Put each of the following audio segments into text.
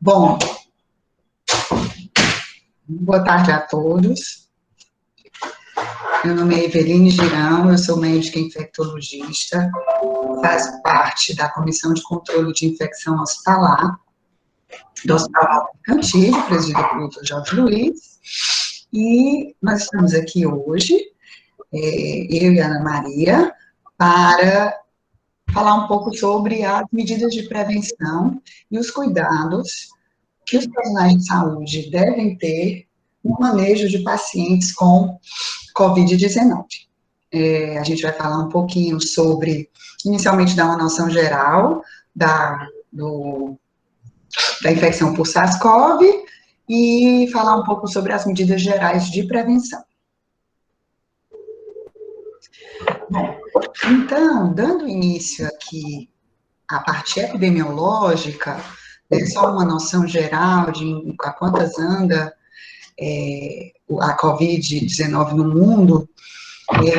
Bom, boa tarde a todos. Meu nome é Eveline Girão, eu sou médica infectologista, faço parte da Comissão de Controle de Infecção Hospitalar do Hospital Cantillo, presidido pelo Dr. Jorge Luiz, e nós estamos aqui hoje, eu e a Ana Maria, para falar um pouco sobre as medidas de prevenção e os cuidados que os profissionais de saúde devem ter no manejo de pacientes com Covid-19. A gente vai falar um pouquinho sobre, inicialmente, dar uma noção geral da infecção por SARS-CoV e falar um pouco sobre as medidas gerais de prevenção. Bom, então, dando início aqui à parte epidemiológica, só uma noção geral de a quantas anda a Covid-19 no mundo.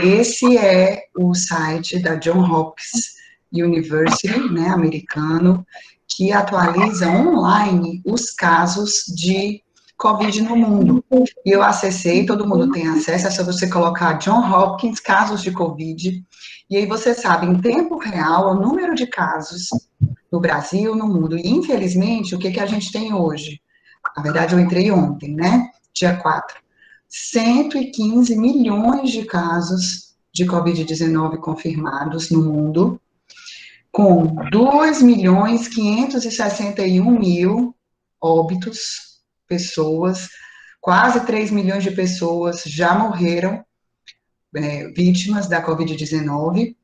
Esse é o site da Johns Hopkins University, né, americano, que atualiza online os casos de Covid no mundo. E eu acessei, todo mundo tem acesso, é só você colocar Johns Hopkins, casos de Covid, e aí você sabe, em tempo real, o número de casos no Brasil, no mundo. E, infelizmente, o que a gente tem hoje? Na verdade, eu entrei ontem, né, dia 4. 115 milhões de casos de Covid-19 confirmados no mundo, com 2.561.000 óbitos, pessoas, quase 3 milhões de pessoas já morreram, vítimas da Covid-19.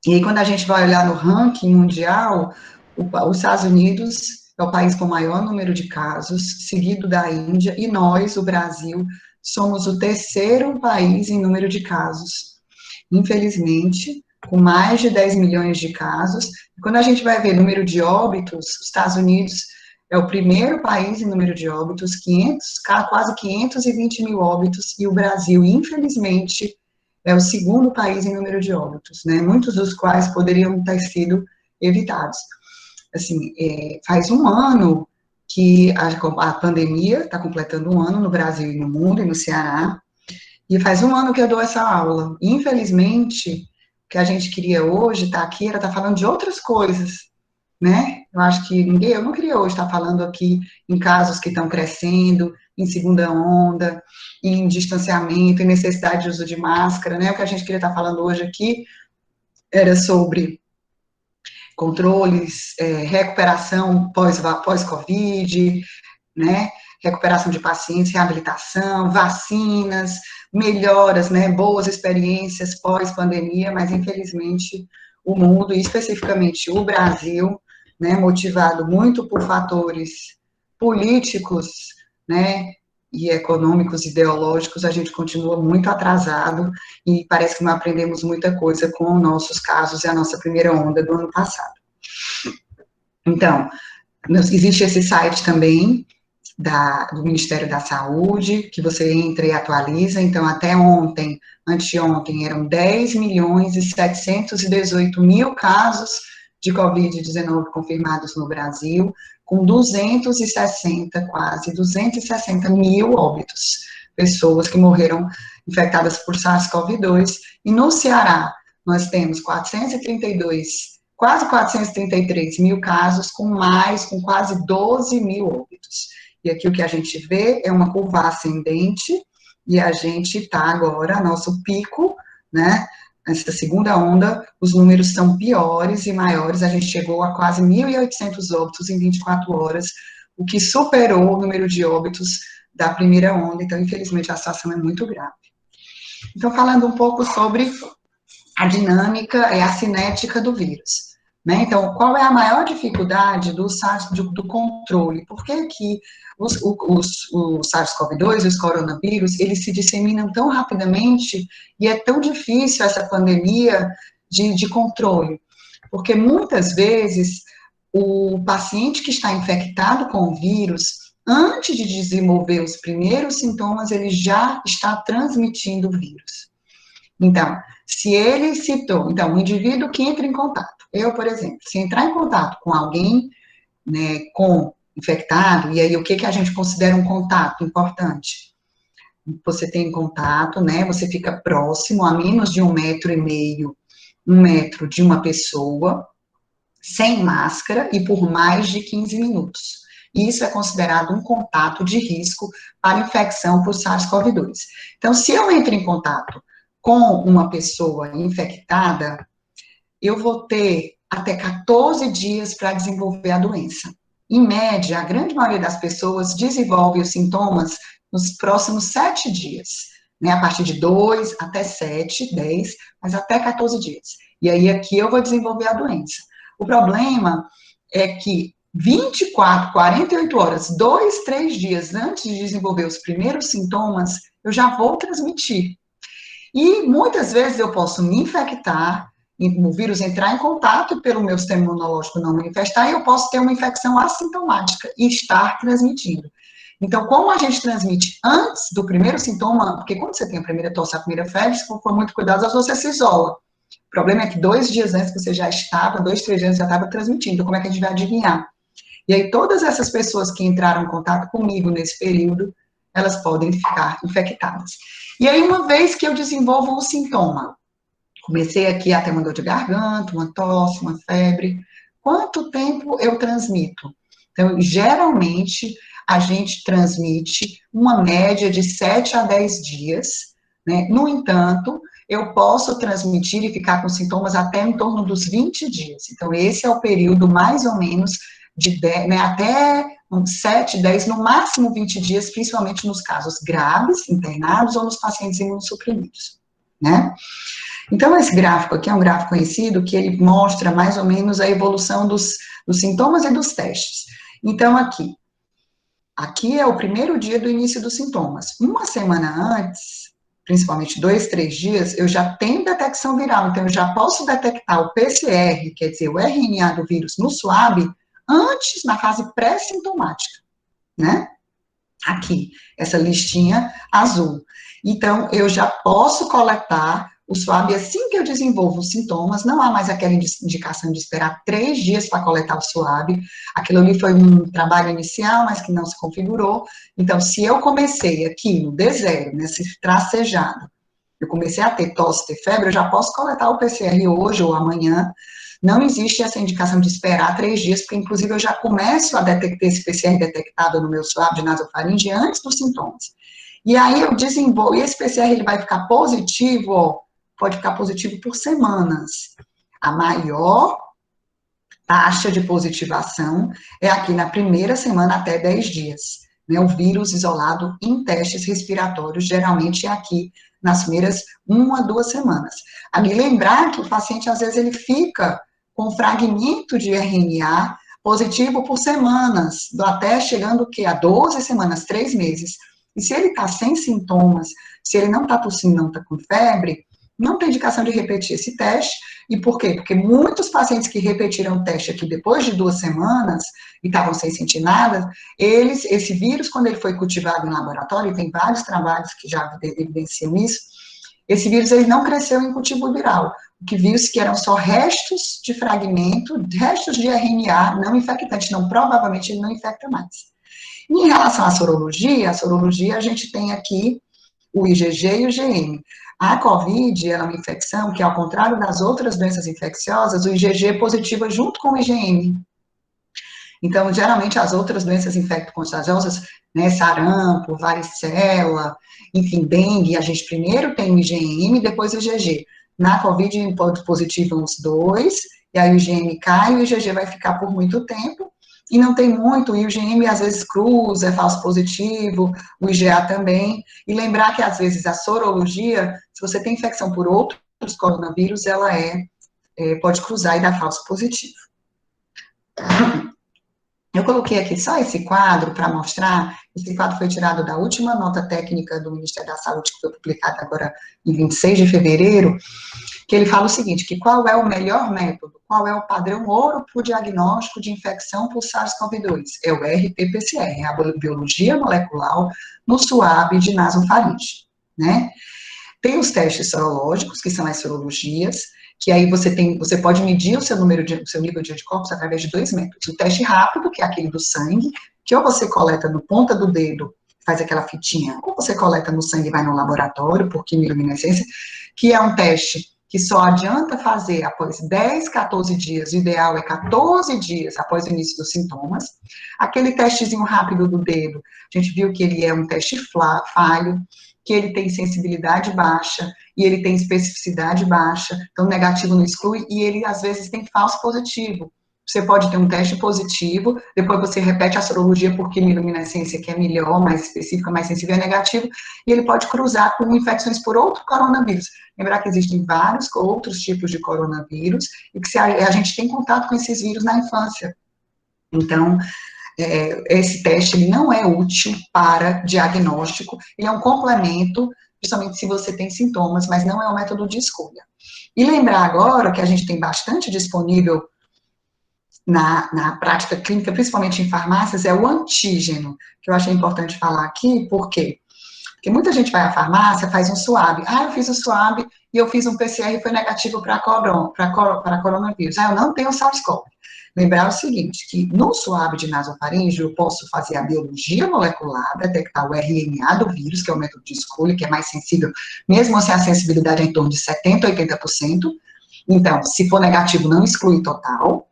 E aí, quando a gente vai olhar no ranking mundial, os Estados Unidos é o país com o maior número de casos, seguido da Índia, e nós, o Brasil, somos o terceiro país em número de casos. Infelizmente, com mais de 10 milhões de casos. Quando a gente vai ver número de óbitos, os Estados Unidos é o primeiro país em número de óbitos, quase 520 mil óbitos, e o Brasil, infelizmente, é o segundo país em número de óbitos, né? Muitos dos quais poderiam ter sido evitados. Assim, faz um ano que a pandemia está completando um ano no Brasil e no mundo, e no Ceará, e faz um ano que eu dou essa aula. Infelizmente, o que a gente queria hoje, estar aqui, era estar falando de outras coisas, né? Eu acho que eu não queria hoje estar falando aqui em casos que estão crescendo, em segunda onda, em distanciamento, em necessidade de uso de máscara, né? O que a gente queria estar falando hoje aqui era sobre controles, recuperação pós-Covid, né? Recuperação de pacientes, reabilitação, vacinas, melhoras, né? Boas experiências pós-pandemia, mas infelizmente o mundo, e especificamente o Brasil, né, motivado muito por fatores políticos, né, e econômicos, ideológicos, a gente continua muito atrasado e parece que não aprendemos muita coisa com nossos casos e a nossa primeira onda do ano passado. Então, existe esse site também do Ministério da Saúde, que você entra e atualiza. Então, até ontem, anteontem, eram 10.718.000 casos de Covid-19 confirmados no Brasil, com quase 260 mil óbitos, pessoas que morreram infectadas por SARS-CoV-2, e no Ceará, nós temos quase 433 mil casos, com quase 12 mil óbitos. E aqui o que a gente vê é uma curva ascendente, e a gente está agora, nosso pico, né? Nessa segunda onda, os números são piores e maiores, a gente chegou a quase 1.800 óbitos em 24 horas, o que superou o número de óbitos da primeira onda, então, infelizmente, a situação é muito grave. Então, falando um pouco sobre a dinâmica e a cinética do vírus, né? Então, qual é a maior dificuldade do controle? Por que que os SARS-CoV-2 e os coronavírus, eles se disseminam tão rapidamente e é tão difícil essa pandemia de controle? Porque muitas vezes o paciente que está infectado com o vírus, antes de desenvolver os primeiros sintomas, ele já está transmitindo o vírus. Então, se ele citou, então, um indivíduo que entra em contato, eu, por exemplo, se entrar em contato com alguém, né, com infectado, e aí o que a gente considera um contato importante? Você tem contato, né, você fica próximo, a menos de 1,5 metro, 1 metro de uma pessoa, sem máscara e por mais de 15 minutos. Isso é considerado um contato de risco para infecção por SARS-CoV-2. Então, se eu entro em contato com uma pessoa infectada, eu vou ter até 14 dias para desenvolver a doença. Em média, a grande maioria das pessoas desenvolve os sintomas nos próximos 7 dias, né? A partir de 2 até 7, 10, mas até 14 dias. E aí aqui eu vou desenvolver a doença. O problema é que 24, 48 horas, 2, 3 dias antes de desenvolver os primeiros sintomas, eu já vou transmitir. E muitas vezes eu posso me infectar, o vírus entrar em contato pelo meu sistema imunológico não manifestar, e eu posso ter uma infecção assintomática e estar transmitindo. Então, como a gente transmite antes do primeiro sintoma, porque quando você tem a primeira tosse, a primeira febre, se for muito cuidadoso, você se isola. O problema é que 2 dias antes você já estava, 2, 3 dias já estava transmitindo. Então, como é que a gente vai adivinhar? E aí, todas essas pessoas que entraram em contato comigo nesse período, elas podem ficar infectadas. E aí, uma vez que eu desenvolvo o sintoma, comecei aqui a ter uma dor de garganta, uma tosse, uma febre, quanto tempo eu transmito? Então, geralmente, a gente transmite uma média de 7 a 10 dias, né? No entanto, eu posso transmitir e ficar com sintomas até em torno dos 20 dias. Então, esse é o período mais ou menos de 10, né, até 7, 10, no máximo 20 dias, principalmente nos casos graves, internados, ou nos pacientes imunossuprimidos, né? Então, esse gráfico aqui é um gráfico conhecido, que ele mostra mais ou menos a evolução dos sintomas e dos testes. Então, aqui é o primeiro dia do início dos sintomas. Uma semana antes, principalmente 2, 3 dias, eu já tenho detecção viral, então eu já posso detectar o PCR, quer dizer, o RNA do vírus no suave, antes, na fase pré-sintomática, né? Aqui, essa listinha azul. Então, eu já posso coletar o suave assim que eu desenvolvo os sintomas, não há mais aquela indicação de esperar 3 dias para coletar o suave. Aquilo ali foi um trabalho inicial, mas que não se configurou. Então, se eu comecei aqui no D0, nesse tracejado, eu comecei a ter tosse, ter febre, eu já posso coletar o PCR hoje ou amanhã. Não existe essa indicação de esperar 3 dias, porque inclusive eu já começo a detectar esse PCR detectado no meu suave de nasofaringe antes dos sintomas. E aí eu desenvolvo, e esse PCR ele vai ficar positivo, ó, pode ficar positivo por semanas. A maior taxa de positivação é aqui na primeira semana até 10 dias. Né, o vírus isolado em testes respiratórios, geralmente é aqui nas primeiras 1 a 2 semanas. A me lembrar que o paciente, às vezes, ele fica com fragmento de RNA positivo por semanas, até chegando o quê? A 12 semanas, 3 meses. E se ele está sem sintomas, se ele não está tossindo, não está com febre, não tem indicação de repetir esse teste. E por quê? Porque muitos pacientes que repetiram o teste aqui depois de 2 semanas e estavam sem sentir nada, esse vírus, quando ele foi cultivado em laboratório, e tem vários trabalhos que já evidenciam isso, esse vírus ele não cresceu em cultivo viral. O que viu-se que eram só restos de fragmento, restos de RNA não infectante, não, provavelmente ele não infecta mais. E em relação à sorologia a gente tem aqui o IgG e o IgM. A COVID ela é uma infecção que, ao contrário das outras doenças infecciosas, o IgG é positiva junto com o IgM. Então, geralmente, as outras doenças infecto-contagiosas, né, sarampo, varicela, enfim, dengue, a gente primeiro tem o IgM e depois o IgG. Na COVID, pode positivo os dois, e aí o IgM cai e o IgG vai ficar por muito tempo, e não tem muito, e o IgM às vezes cruza, é falso positivo, o IgA também, e lembrar que às vezes a sorologia, se você tem infecção por outros coronavírus, ela pode cruzar e dar falso positivo. Eu coloquei aqui só esse quadro para mostrar, esse quadro foi tirado da última nota técnica do Ministério da Saúde, que foi publicada agora em 26 de fevereiro, que ele fala o seguinte, que qual é o melhor método, qual é o padrão ouro para o diagnóstico de infecção por SARS-CoV-2? É o RT-PCR, é a biologia molecular no suave de nasofaringe, né? Tem os testes sorológicos, que são as sorologias, que aí você pode medir o seu nível de anticorpos através de 2 métodos. O teste rápido, que é aquele do sangue, que ou você coleta no ponta do dedo, faz aquela fitinha, ou você coleta no sangue e vai no laboratório, por quimiluminescência, que é um teste que só adianta fazer após 10, 14 dias, o ideal é 14 dias após o início dos sintomas. Aquele testezinho rápido do dedo, a gente viu que ele é um teste falho, que ele tem sensibilidade baixa e ele tem especificidade baixa, então negativo não exclui, e ele às vezes tem falso positivo. Você pode ter um teste positivo, depois você repete a sorologia por quimiluminescência, que é melhor, mais específica, mais sensível, é negativo, e ele pode cruzar com infecções por outro coronavírus. Lembrar que existem vários outros tipos de coronavírus, e que a gente tem contato com esses vírus na infância. Então, esse teste ele não é útil para diagnóstico, ele é um complemento, principalmente se você tem sintomas, mas não é um método de escolha. E lembrar agora que a gente tem bastante disponível na prática clínica, principalmente em farmácias, é o antígeno, que eu achei importante falar aqui, por quê? Porque muita gente vai à farmácia, faz um swab. Eu fiz o swab e eu fiz um PCR e foi negativo para coronavírus. Eu não tenho SARS-CoV. Lembrar o seguinte, que no swab de nasofaríngeo eu posso fazer a biologia molecular, detectar o RNA do vírus, que é o método de escolha, que é mais sensível, mesmo se a sensibilidade é em torno de 70%, 80%. Então, se for negativo, não exclui total.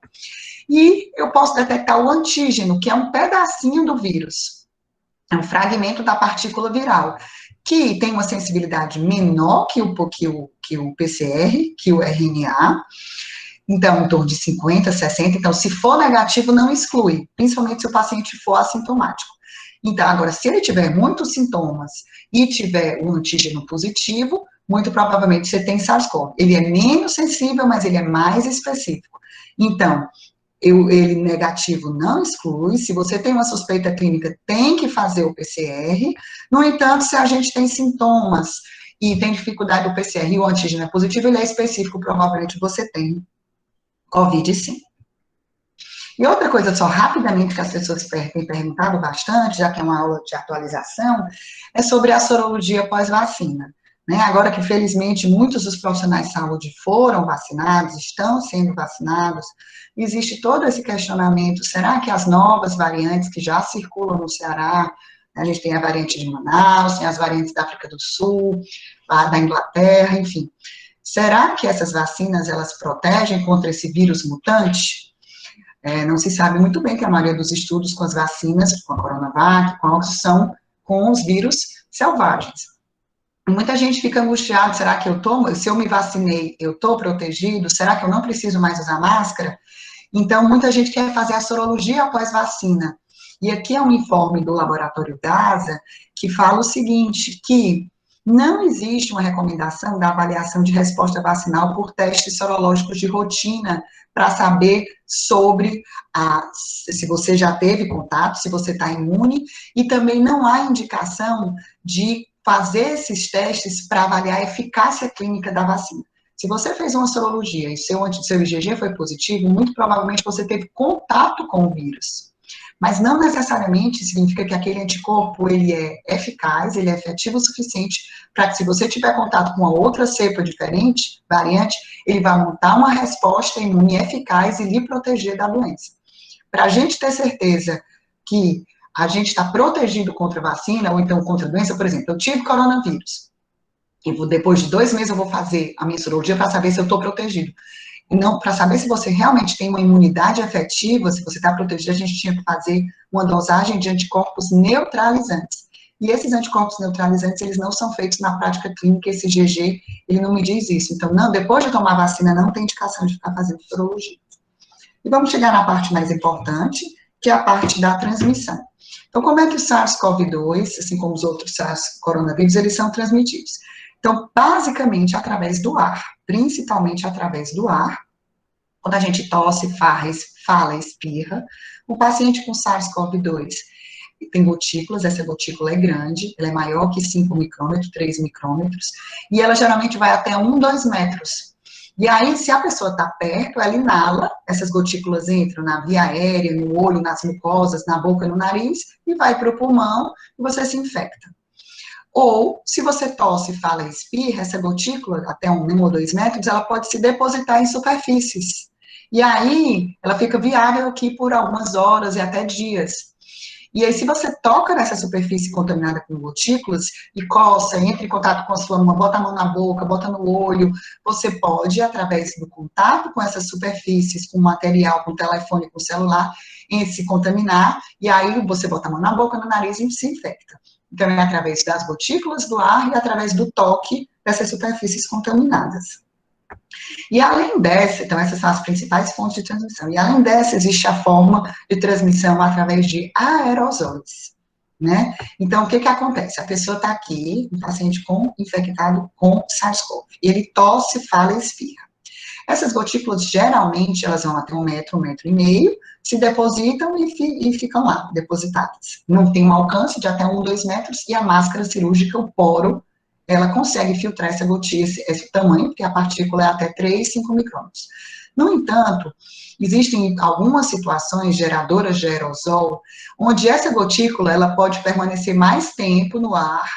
E eu posso detectar o antígeno, que é um pedacinho do vírus, é um fragmento da partícula viral, que tem uma sensibilidade menor que o PCR, que o RNA, então, em torno de 50, 60, então, se for negativo, não exclui, principalmente se o paciente for assintomático. Então, agora, se ele tiver muitos sintomas e tiver um antígeno positivo, muito provavelmente você tem SARS-CoV. Ele é menos sensível, mas ele é mais específico. Então, ele negativo não exclui, se você tem uma suspeita clínica, tem que fazer o PCR. No entanto, se a gente tem sintomas e tem dificuldade do PCR e o antígeno é positivo, ele é específico, provavelmente você tem Covid, sim. E outra coisa, só rapidamente, que as pessoas têm perguntado bastante, já que é uma aula de atualização, é sobre a sorologia pós-vacina. Né? Agora que, felizmente, muitos dos profissionais de saúde foram vacinados, estão sendo vacinados, existe todo esse questionamento, será que as novas variantes que já circulam no Ceará, a gente tem a variante de Manaus, tem as variantes da África do Sul, da Inglaterra, enfim, será que essas vacinas, elas protegem contra esse vírus mutante? Não se sabe muito bem que a maioria dos estudos com as vacinas, com a Coronavac, com a Oxford, são com os vírus selvagens. Muita gente fica angustiada, será que se eu me vacinei, eu estou protegido? Será que eu não preciso mais usar máscara? Então, muita gente quer fazer a sorologia após vacina. E aqui é um informe do laboratório DASA que fala o seguinte, que não existe uma recomendação da avaliação de resposta vacinal por testes sorológicos de rotina para saber sobre se você já teve contato, se você está imune, e também não há indicação de fazer esses testes para avaliar a eficácia clínica da vacina. Se você fez uma sorologia e seu IgG foi positivo, muito provavelmente você teve contato com o vírus. Mas não necessariamente significa que aquele anticorpo, ele é eficaz, ele é efetivo o suficiente para que, se você tiver contato com uma outra cepa diferente, variante, ele vai montar uma resposta imune eficaz e lhe proteger da doença. Para a gente ter certeza que a gente está protegido contra a vacina, ou então contra a doença, por exemplo, eu tive coronavírus, e depois de 2 meses eu vou fazer a minha sorologia para saber se eu estou protegido. Não, para saber se você realmente tem uma imunidade efetiva, se você está protegido, a gente tinha que fazer uma dosagem de anticorpos neutralizantes. E esses anticorpos neutralizantes, eles não são feitos na prática clínica, esse IgG, ele não me diz isso. Então, não, depois de tomar vacina, não tem indicação de ficar fazendo sorologia. E vamos chegar na parte mais importante, que é a parte da transmissão. Então, como é que o SARS-CoV-2, assim como os outros SARS-coronavírus, eles são transmitidos? Então, basicamente, através do ar, principalmente através do ar, quando a gente tosse, fala, espirra, o paciente com SARS-CoV-2 tem gotículas, essa gotícula é grande, ela é maior que 5 micrômetros, 3 micrômetros, e ela geralmente vai até 1, 2 metros. E aí, se a pessoa está perto, ela inala, essas gotículas entram na via aérea, no olho, nas mucosas, na boca, no nariz, e vai para o pulmão, e você se infecta. Ou, se você tosse, fala e espirra, essa gotícula, até 1 ou 2 metros, ela pode se depositar em superfícies. E aí, ela fica viável aqui por algumas horas e até dias. E aí, se você toca nessa superfície contaminada com gotículas e coça, entra em contato com a sua mão, bota a mão na boca, bota no olho, você pode, através do contato com essas superfícies, com material, com telefone, com celular, se contaminar, e aí você bota a mão na boca, no nariz e se infecta. Então, é através das gotículas do ar e através do toque dessas superfícies contaminadas. E além dessa, então essas são as principais fontes de transmissão, e além dessa existe a forma de transmissão através de aerosóis, né? Então, o que que acontece? A pessoa está aqui, um paciente infectado com SARS-CoV, ele tosse, fala e espirra. Essas gotículas, geralmente, elas vão até 1 metro e meio, se depositam e ficam lá, depositadas. Não tem um alcance de até 2 metros, e a máscara cirúrgica, o poro, ela consegue filtrar essa gotinha, esse tamanho, porque a partícula é até 3, 5 micrômetros. No entanto, existem algumas situações geradoras de aerosol, onde essa gotícula, ela pode permanecer mais tempo no ar,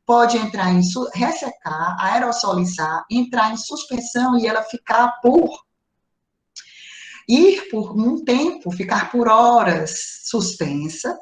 pode entrar em ressecar, aerosolizar, entrar em suspensão e ela ir por um tempo, ficar por horas suspensa,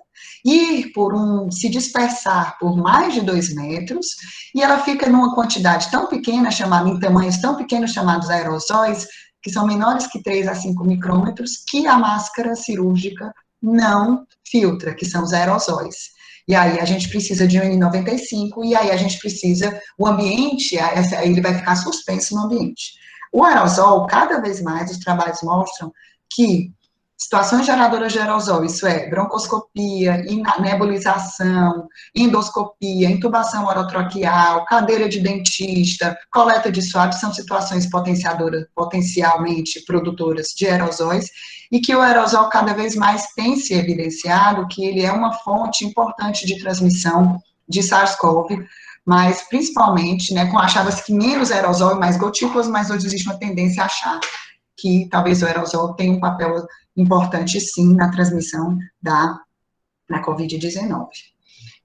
se dispersar por mais de 2 metros, e ela fica numa quantidade tão pequena, em tamanhos tão pequenos, chamados aerosóis, que são menores que 3 a 5 micrômetros, que a máscara cirúrgica não filtra, que são os aerosóis. E aí a gente precisa de um N95, e aí a gente precisa, o ambiente, ele vai ficar suspenso no ambiente. O aerosol, cada vez mais, os trabalhos mostram que situações geradoras de aerosol, isso é, broncoscopia, nebulização, endoscopia, intubação orotraqueal, cadeira de dentista, coleta de suave, são situações potencialmente produtoras de aerosóis, e que o aerosol cada vez mais tem se evidenciado que ele é uma fonte importante de transmissão de SARS-CoV, mas principalmente, né, achava-se que menos aerosol e mais gotículas, mas hoje existe uma tendência a achar que talvez o aerosol tenha um papel importante, sim, na transmissão da Covid-19.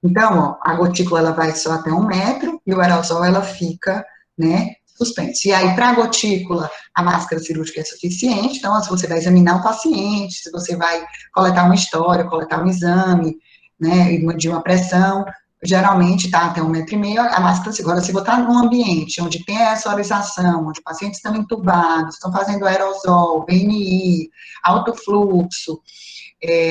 Então, ó, a gotícula, ela vai só até 1 metro, e o aerosol, ela fica, né, suspenso. E aí, para a gotícula, a máscara cirúrgica é suficiente, então, se você vai examinar um paciente, se você vai coletar uma história, coletar um exame, né, de uma pressão, geralmente está até 1 metro e meio, a máscara segura. Agora, se você está num ambiente onde tem aerosolização, onde pacientes estão entubados, estão fazendo aerosol, VNI, alto fluxo,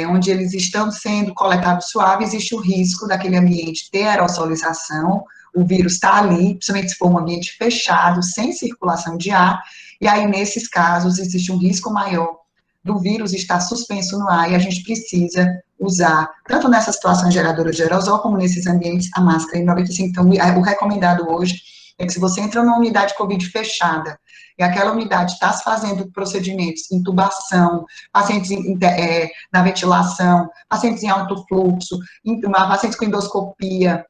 onde eles estão sendo coletados suave, existe o risco daquele ambiente ter aerosolização, o vírus está ali, principalmente se for um ambiente fechado, sem circulação de ar, e aí, nesses casos, existe um risco maior do vírus estar suspenso no ar, e a gente precisa usar, tanto nessas situações geradoras de aerosol, como nesses ambientes, a máscara N95. Então, o recomendado hoje é que se você entra numa unidade COVID fechada, e aquela unidade está se fazendo procedimentos, intubação, pacientes na ventilação, pacientes em alto fluxo, pacientes com endoscopia,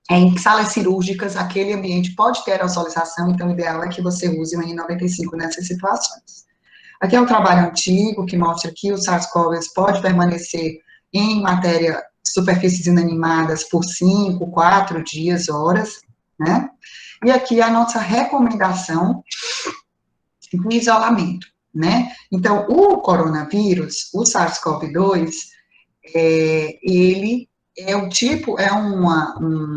em salas cirúrgicas, aquele ambiente pode ter aerosolização, então o ideal é que você use o N95 nessas situações. Aqui é um trabalho antigo que mostra que o SARS-CoV pode permanecer em superfícies inanimadas por 5, 4 dias, horas, né? E aqui a nossa recomendação de isolamento, né? Então, o coronavírus, o SARS-CoV-2, ele é um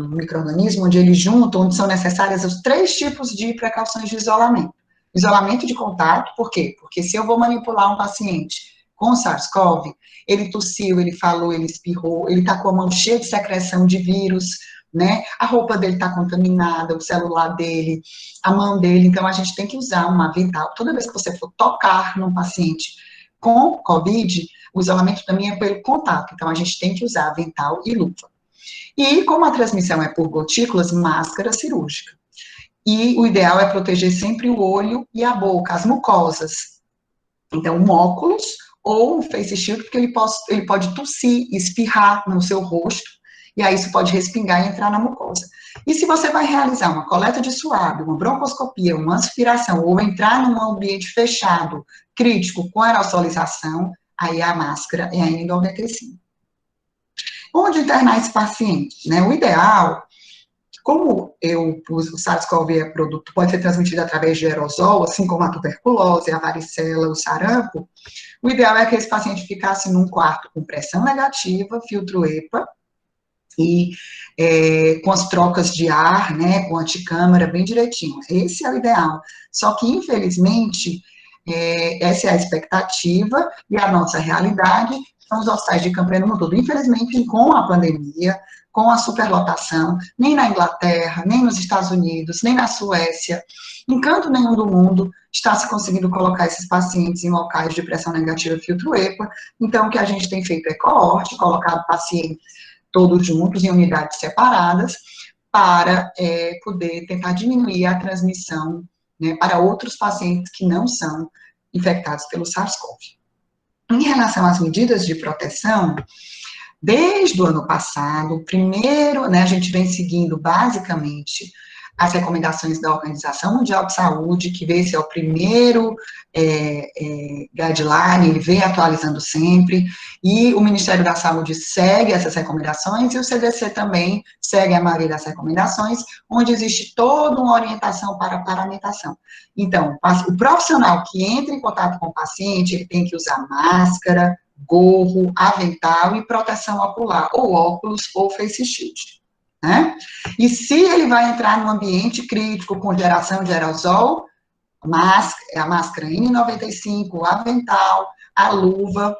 micro-organismo onde são necessárias os 3 tipos de precauções de isolamento. Isolamento de contato, por quê? Porque se eu vou manipular um paciente com SARS-CoV, ele tossiu, ele falou, ele espirrou, ele está com a mão cheia de secreção de vírus, né? A roupa dele está contaminada, o celular dele, a mão dele, então a gente tem que usar um avental. Toda vez que você for tocar num paciente com COVID, o isolamento também é pelo contato, então a gente tem que usar avental e luva. E como a transmissão é por gotículas, máscara cirúrgica. E o ideal é proteger sempre o olho e a boca, as mucosas. Então, um óculos ou um face shield, porque ele pode tossir, espirrar no seu rosto, e aí isso pode respingar e entrar na mucosa. E se você vai realizar uma coleta de suave, uma broncoscopia, uma aspiração, ou entrar num ambiente fechado, crítico, com aerosolização, aí a máscara é a N95. Onde internar esse paciente? Né? O ideal Como o SARS-CoV é produto, pode ser transmitido através de aerosol, assim como a tuberculose, a varicela, o sarampo, o ideal é que esse paciente ficasse num quarto com pressão negativa, filtro EPA, e com as trocas de ar, né, com anticâmara, bem direitinho. Esse é o ideal. Só que, infelizmente, essa é a expectativa e a nossa realidade são os hospitais de campanha no mundo todo. Infelizmente, com a pandemia, com a superlotação, nem na Inglaterra, nem nos Estados Unidos, nem na Suécia, em canto nenhum do mundo está se conseguindo colocar esses pacientes em locais de pressão negativa filtro EPA. Então, o que a gente tem feito é coorte, colocado pacientes todos juntos, em unidades separadas, para poder tentar diminuir a transmissão, né, para outros pacientes que não são infectados pelo SARS-CoV. Em relação às medidas de proteção, desde o ano passado, primeiro, né, a gente vem seguindo basicamente as recomendações da Organização Mundial de Saúde, que esse é o primeiro guideline, ele vem atualizando sempre, e o Ministério da Saúde segue essas recomendações, e o CDC também segue a maioria das recomendações, onde existe toda uma orientação para a paramentação. Então, o profissional que entra em contato com o paciente, ele tem que usar máscara, gorro, avental e proteção ocular, ou óculos, ou face shield, né? E se ele vai entrar num ambiente crítico com geração de aerosol, a máscara N95, o avental, a luva,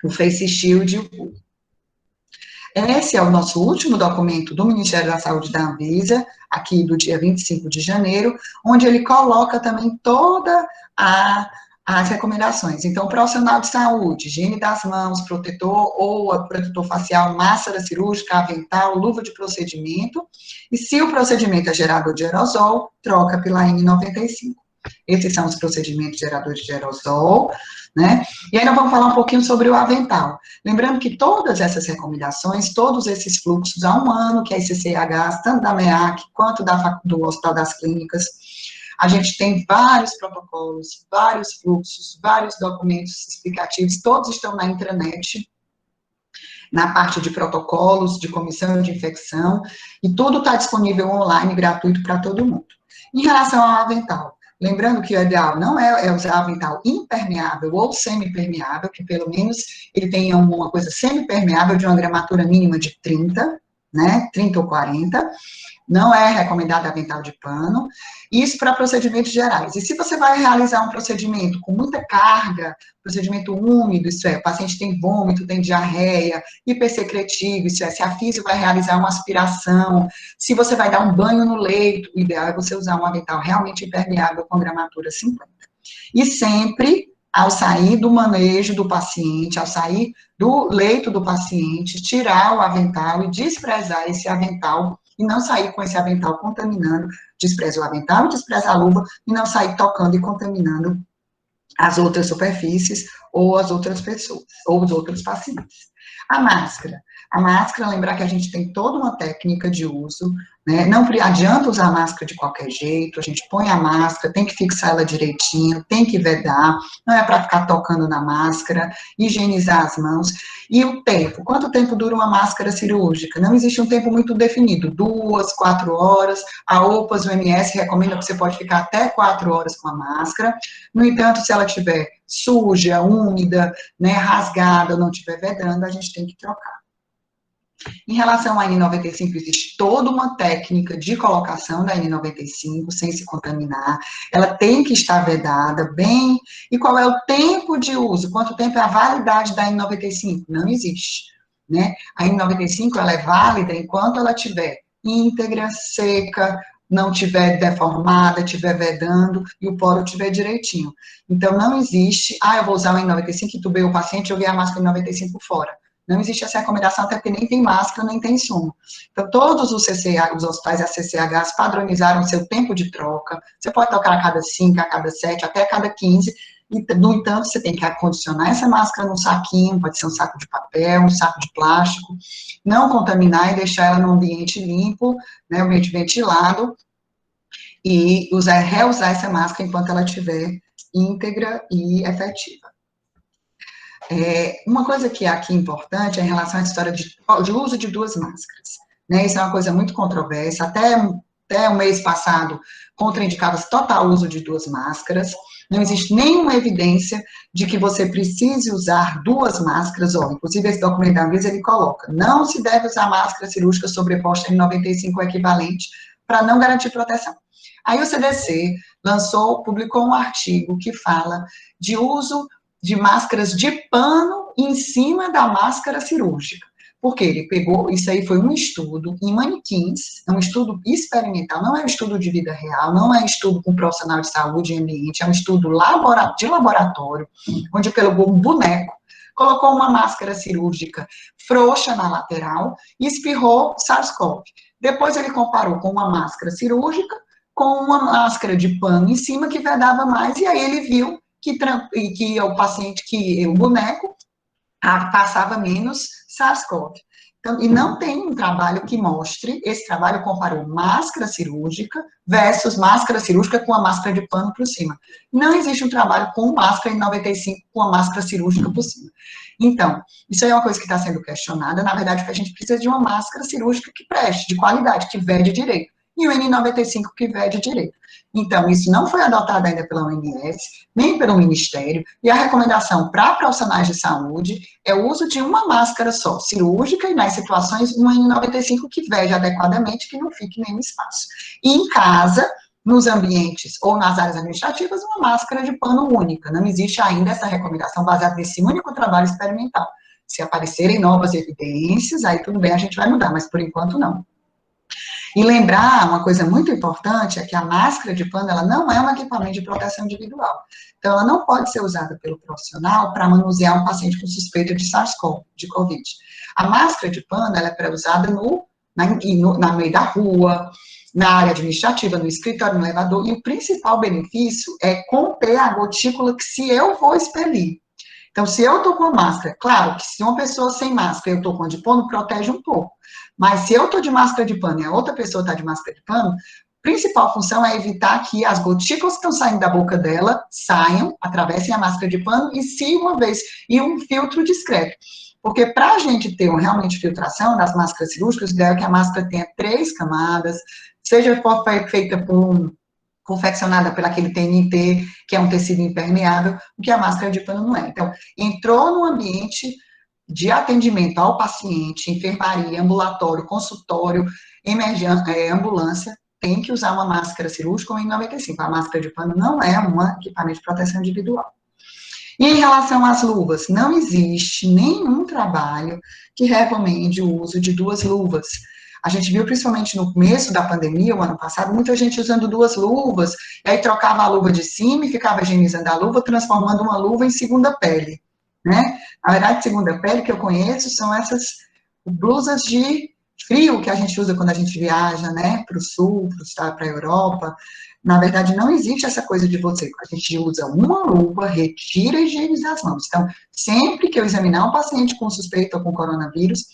o face shield e o gorro. Esse é o nosso último documento do Ministério da Saúde da Anvisa, aqui do dia 25 de janeiro, onde ele coloca também toda as recomendações. Então, o profissional de saúde, higiene das mãos, protetor ou protetor facial, máscara cirúrgica, avental, luva de procedimento, e se o procedimento é gerador de aerosol, troca pela N95. Esses são os procedimentos geradores de aerosol, né? E aí nós vamos falar um pouquinho sobre o avental. Lembrando que todas essas recomendações, todos esses fluxos, há um ano que a ICCH, tanto da MEAC quanto do Hospital das Clínicas, a gente tem vários protocolos, vários fluxos, vários documentos explicativos, todos estão na intranet, na parte de protocolos, de comissão de infecção, e tudo está disponível online, gratuito para todo mundo. Em relação ao avental, lembrando que o ideal não é usar avental impermeável ou semipermeável, que pelo menos ele tenha uma coisa semipermeável de uma gramatura mínima de 30, né, 30 ou 40, não é recomendado avental de pano, isso para procedimentos gerais. E se você vai realizar um procedimento com muita carga, procedimento úmido, isso é, o paciente tem vômito, tem diarreia, hipersecretivo, isso é, se a físio vai realizar uma aspiração, se você vai dar um banho no leito, o ideal é você usar um avental realmente impermeável com gramatura 50. E sempre, ao sair do manejo do paciente, ao sair do leito do paciente, tirar o avental e desprezar esse avental, e não sair com esse avental contaminando, despreza o avental, despreza a luva, e não sair tocando e contaminando as outras superfícies, ou as outras pessoas, ou os outros pacientes. A máscara, lembrar que a gente tem toda uma técnica de uso, né? Não adianta usar a máscara de qualquer jeito, a gente põe a máscara, tem que fixar ela direitinho, tem que vedar, não é para ficar tocando na máscara, higienizar as mãos. E o tempo, quanto tempo dura uma máscara cirúrgica? Não existe um tempo muito definido, 2, 4 horas, a OPAS, o MS recomenda que você pode ficar até 4 horas com a máscara, no entanto, se ela estiver suja, úmida, né, rasgada, não estiver vedando, a gente tem que trocar. Em relação à N95, existe toda uma técnica de colocação da N95 sem se contaminar. Ela tem que estar vedada bem. E qual é o tempo de uso? Quanto tempo é a validade da N95? Não existe, né? A N95 ela é válida enquanto ela estiver íntegra, seca, não estiver deformada, estiver vedando e o poro estiver direitinho. Então, não existe, eu vou usar uma N95, entubei o paciente e joguei a máscara N95 fora. Não existe essa recomendação, até porque nem tem máscara, nem tem insumo. Então, todos os hospitais e as CCHs padronizaram seu tempo de troca. Você pode trocar a cada 5, a cada 7, até a cada 15. E, no entanto, você tem que acondicionar essa máscara num saquinho, pode ser um saco de papel, um saco de plástico, não contaminar e deixar ela num ambiente limpo, né, ambiente ventilado, e reusar essa máscara enquanto ela estiver íntegra e efetiva. Uma coisa que é aqui importante é em relação à história de uso de 2 máscaras. né? Isso é uma coisa muito controversa. Até o mês passado, contraindicava-se total uso de duas máscaras. Não existe nenhuma evidência de que você precise usar duas máscaras, ó, inclusive esse documento da Anvisa, ele coloca, não se deve usar máscara cirúrgica sobreposta N95 ou equivalente, para não garantir proteção. Aí o CDC publicou um artigo que fala de uso de máscaras de pano em cima da máscara cirúrgica. Porque ele pegou, isso aí foi um estudo em manequins, é um estudo experimental, não é um estudo de vida real, não é um estudo com profissional de saúde e ambiente, é um estudo de laboratório, onde pegou um boneco, colocou uma máscara cirúrgica frouxa na lateral e espirrou SARS-CoV. Depois ele comparou com uma máscara cirúrgica com uma máscara de pano em cima que vedava mais, e aí ele viu que o paciente, que o boneco passava menos SARS-CoV. Então, e não tem um trabalho que mostre, esse trabalho comparou máscara cirúrgica versus máscara cirúrgica com a máscara de pano por cima. Não existe um trabalho com máscara N95 com a máscara cirúrgica por cima. Então, isso aí é uma coisa que está sendo questionada, na verdade, porque a gente precisa de uma máscara cirúrgica que preste, de qualidade, que vede direito, e o N95 que vede direito. Então, isso não foi adotado ainda pela OMS, nem pelo Ministério, e a recomendação para profissionais de saúde é o uso de uma máscara só, cirúrgica, e nas situações, um N95 que veja adequadamente, que não fique nenhum espaço. E em casa, nos ambientes ou nas áreas administrativas, uma máscara de pano única. Não existe ainda essa recomendação baseada nesse único trabalho experimental. Se aparecerem novas evidências, aí tudo bem, a gente vai mudar, mas por enquanto não. E lembrar, uma coisa muito importante, é que a máscara de pano, ela não é um equipamento de proteção individual. Então, ela não pode ser usada pelo profissional para manusear um paciente com suspeita de SARS-CoV, de COVID. A máscara de pano, ela é pré-usada na meio da rua, na área administrativa, no escritório, no elevador, e o principal benefício é conter a gotícula que se eu vou expelir. Então, se eu estou com a máscara, claro que se uma pessoa sem máscara eu estou com a de pano, protege um pouco. Mas se eu estou de máscara de pano e a outra pessoa está de máscara de pano, a principal função é evitar que as gotículas que estão saindo da boca dela saiam, atravessem a máscara de pano e um filtro discreto. Porque para a gente ter realmente filtração das máscaras cirúrgicas, o ideal é que a máscara tenha 3 camadas, seja feita confeccionada por aquele TNT, que é um tecido impermeável, o que a máscara de pano não é. Então, entrou no ambiente de atendimento ao paciente, enfermaria, ambulatório, consultório, ambulância, tem que usar uma máscara cirúrgica ou N95. A máscara de pano não é um equipamento de proteção individual. E em relação às luvas, não existe nenhum trabalho que recomende o uso de 2 luvas. A gente viu, principalmente no começo da pandemia, o ano passado, muita gente usando 2 luvas, e aí trocava a luva de cima e ficava higienizando a luva, transformando uma luva em segunda pele, né? Na verdade, segunda pele que eu conheço são essas blusas de frio que a gente usa quando a gente viaja, né, para o sul, para a Europa. Na verdade, não existe essa coisa de você, a gente usa uma luva, retira e higieniza as mãos. Então, sempre que eu examinar um paciente com suspeita ou com coronavírus,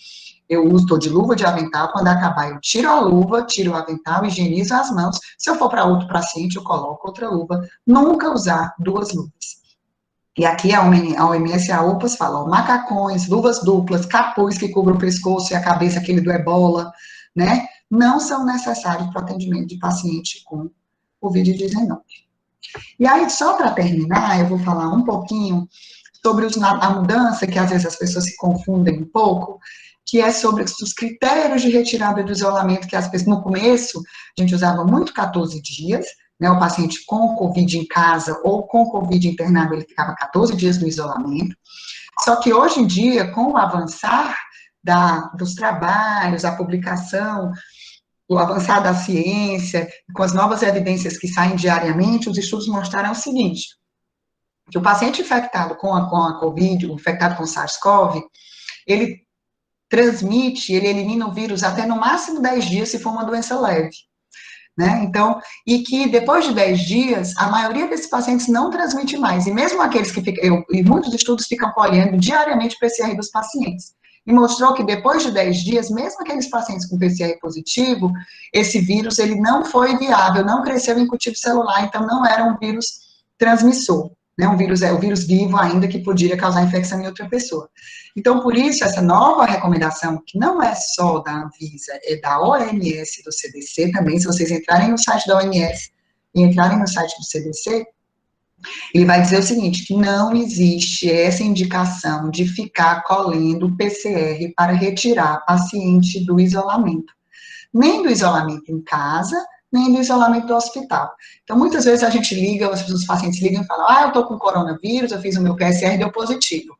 eu estou de luva, de avental, quando acabar eu tiro a luva, tiro o avental, higienizo as mãos. Se eu for para outro paciente, eu coloco outra luva. Nunca usar 2 luvas. E aqui a OMS e a OPAS falam, macacões, luvas duplas, capuz que cobre o pescoço e a cabeça, aquele do ebola, né? Não são necessários para o atendimento de paciente com Covid-19. E aí, só para terminar, eu vou falar um pouquinho sobre a mudança, que às vezes as pessoas se confundem um pouco, que é sobre os critérios de retirada do isolamento, que as pessoas, no começo, a gente usava muito 14 dias, né, o paciente com Covid em casa ou com Covid internado, ele ficava 14 dias no isolamento. Só que hoje em dia, com o avançar dos trabalhos, a publicação, o avançar da ciência, com as novas evidências que saem diariamente, os estudos mostraram o seguinte, que o paciente infectado com a Covid, o infectado com SARS-CoV, ele transmite, ele elimina o vírus até no máximo 10 dias, se for uma doença leve. Né? Então, e que depois de 10 dias, a maioria desses pacientes não transmite mais, e mesmo aqueles que ficam, e muitos estudos ficam colhendo diariamente o PCR dos pacientes, e mostrou que depois de 10 dias, mesmo aqueles pacientes com PCR positivo, esse vírus, ele não foi viável, não cresceu em cultivo celular, então não era um vírus transmissor. né? Um vírus é o vírus vivo ainda que poderia causar infecção em outra pessoa. Então, por isso, essa nova recomendação, que não é só da Anvisa, é da OMS, do CDC também, se vocês entrarem no site da OMS e entrarem no site do CDC, ele vai dizer o seguinte, que não existe essa indicação de ficar colhendo PCR para retirar paciente do isolamento, nem do isolamento em casa, nem do isolamento do hospital. Então, muitas vezes a gente liga, os pacientes ligam e falam, eu estou com coronavírus, eu fiz o meu PCR, deu positivo.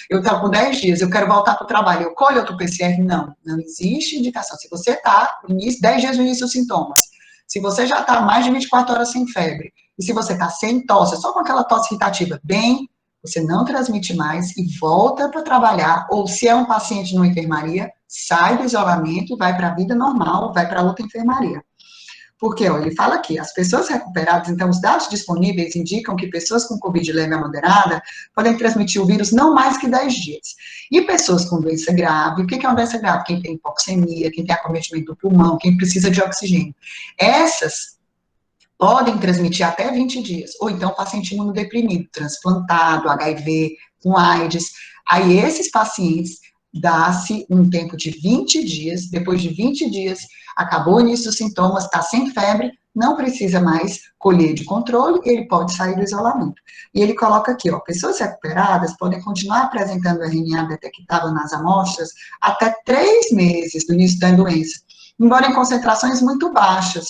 Eu estou com 10 dias, eu quero voltar para o trabalho, eu colho outro PCR? Não, não existe indicação. Se você está 10 dias no início dos sintomas, se você já está mais de 24 horas sem febre, e se você está sem tosse, só com aquela tosse irritativa, bem, você não transmite mais e volta para trabalhar, ou se é um paciente numa enfermaria, sai do isolamento e vai para a vida normal, vai para outra enfermaria. Porque, ó, ele fala aqui, as pessoas recuperadas, então, os dados disponíveis indicam que pessoas com Covid leve a moderada podem transmitir o vírus não mais que 10 dias. E pessoas com doença grave, o que é uma doença grave? Quem tem hipoxemia, quem tem acometimento do pulmão, quem precisa de oxigênio. Essas podem transmitir até 20 dias, ou então paciente imunodeprimido, transplantado, HIV, com AIDS. Aí esses pacientes dá-se um tempo de 20 dias, depois de 20 dias, acabou o início dos sintomas, está sem febre, não precisa mais colher de controle, ele pode sair do isolamento. E ele coloca aqui, ó, pessoas recuperadas podem continuar apresentando RNA detectável nas amostras até 3 meses do início da doença, embora em concentrações muito baixas,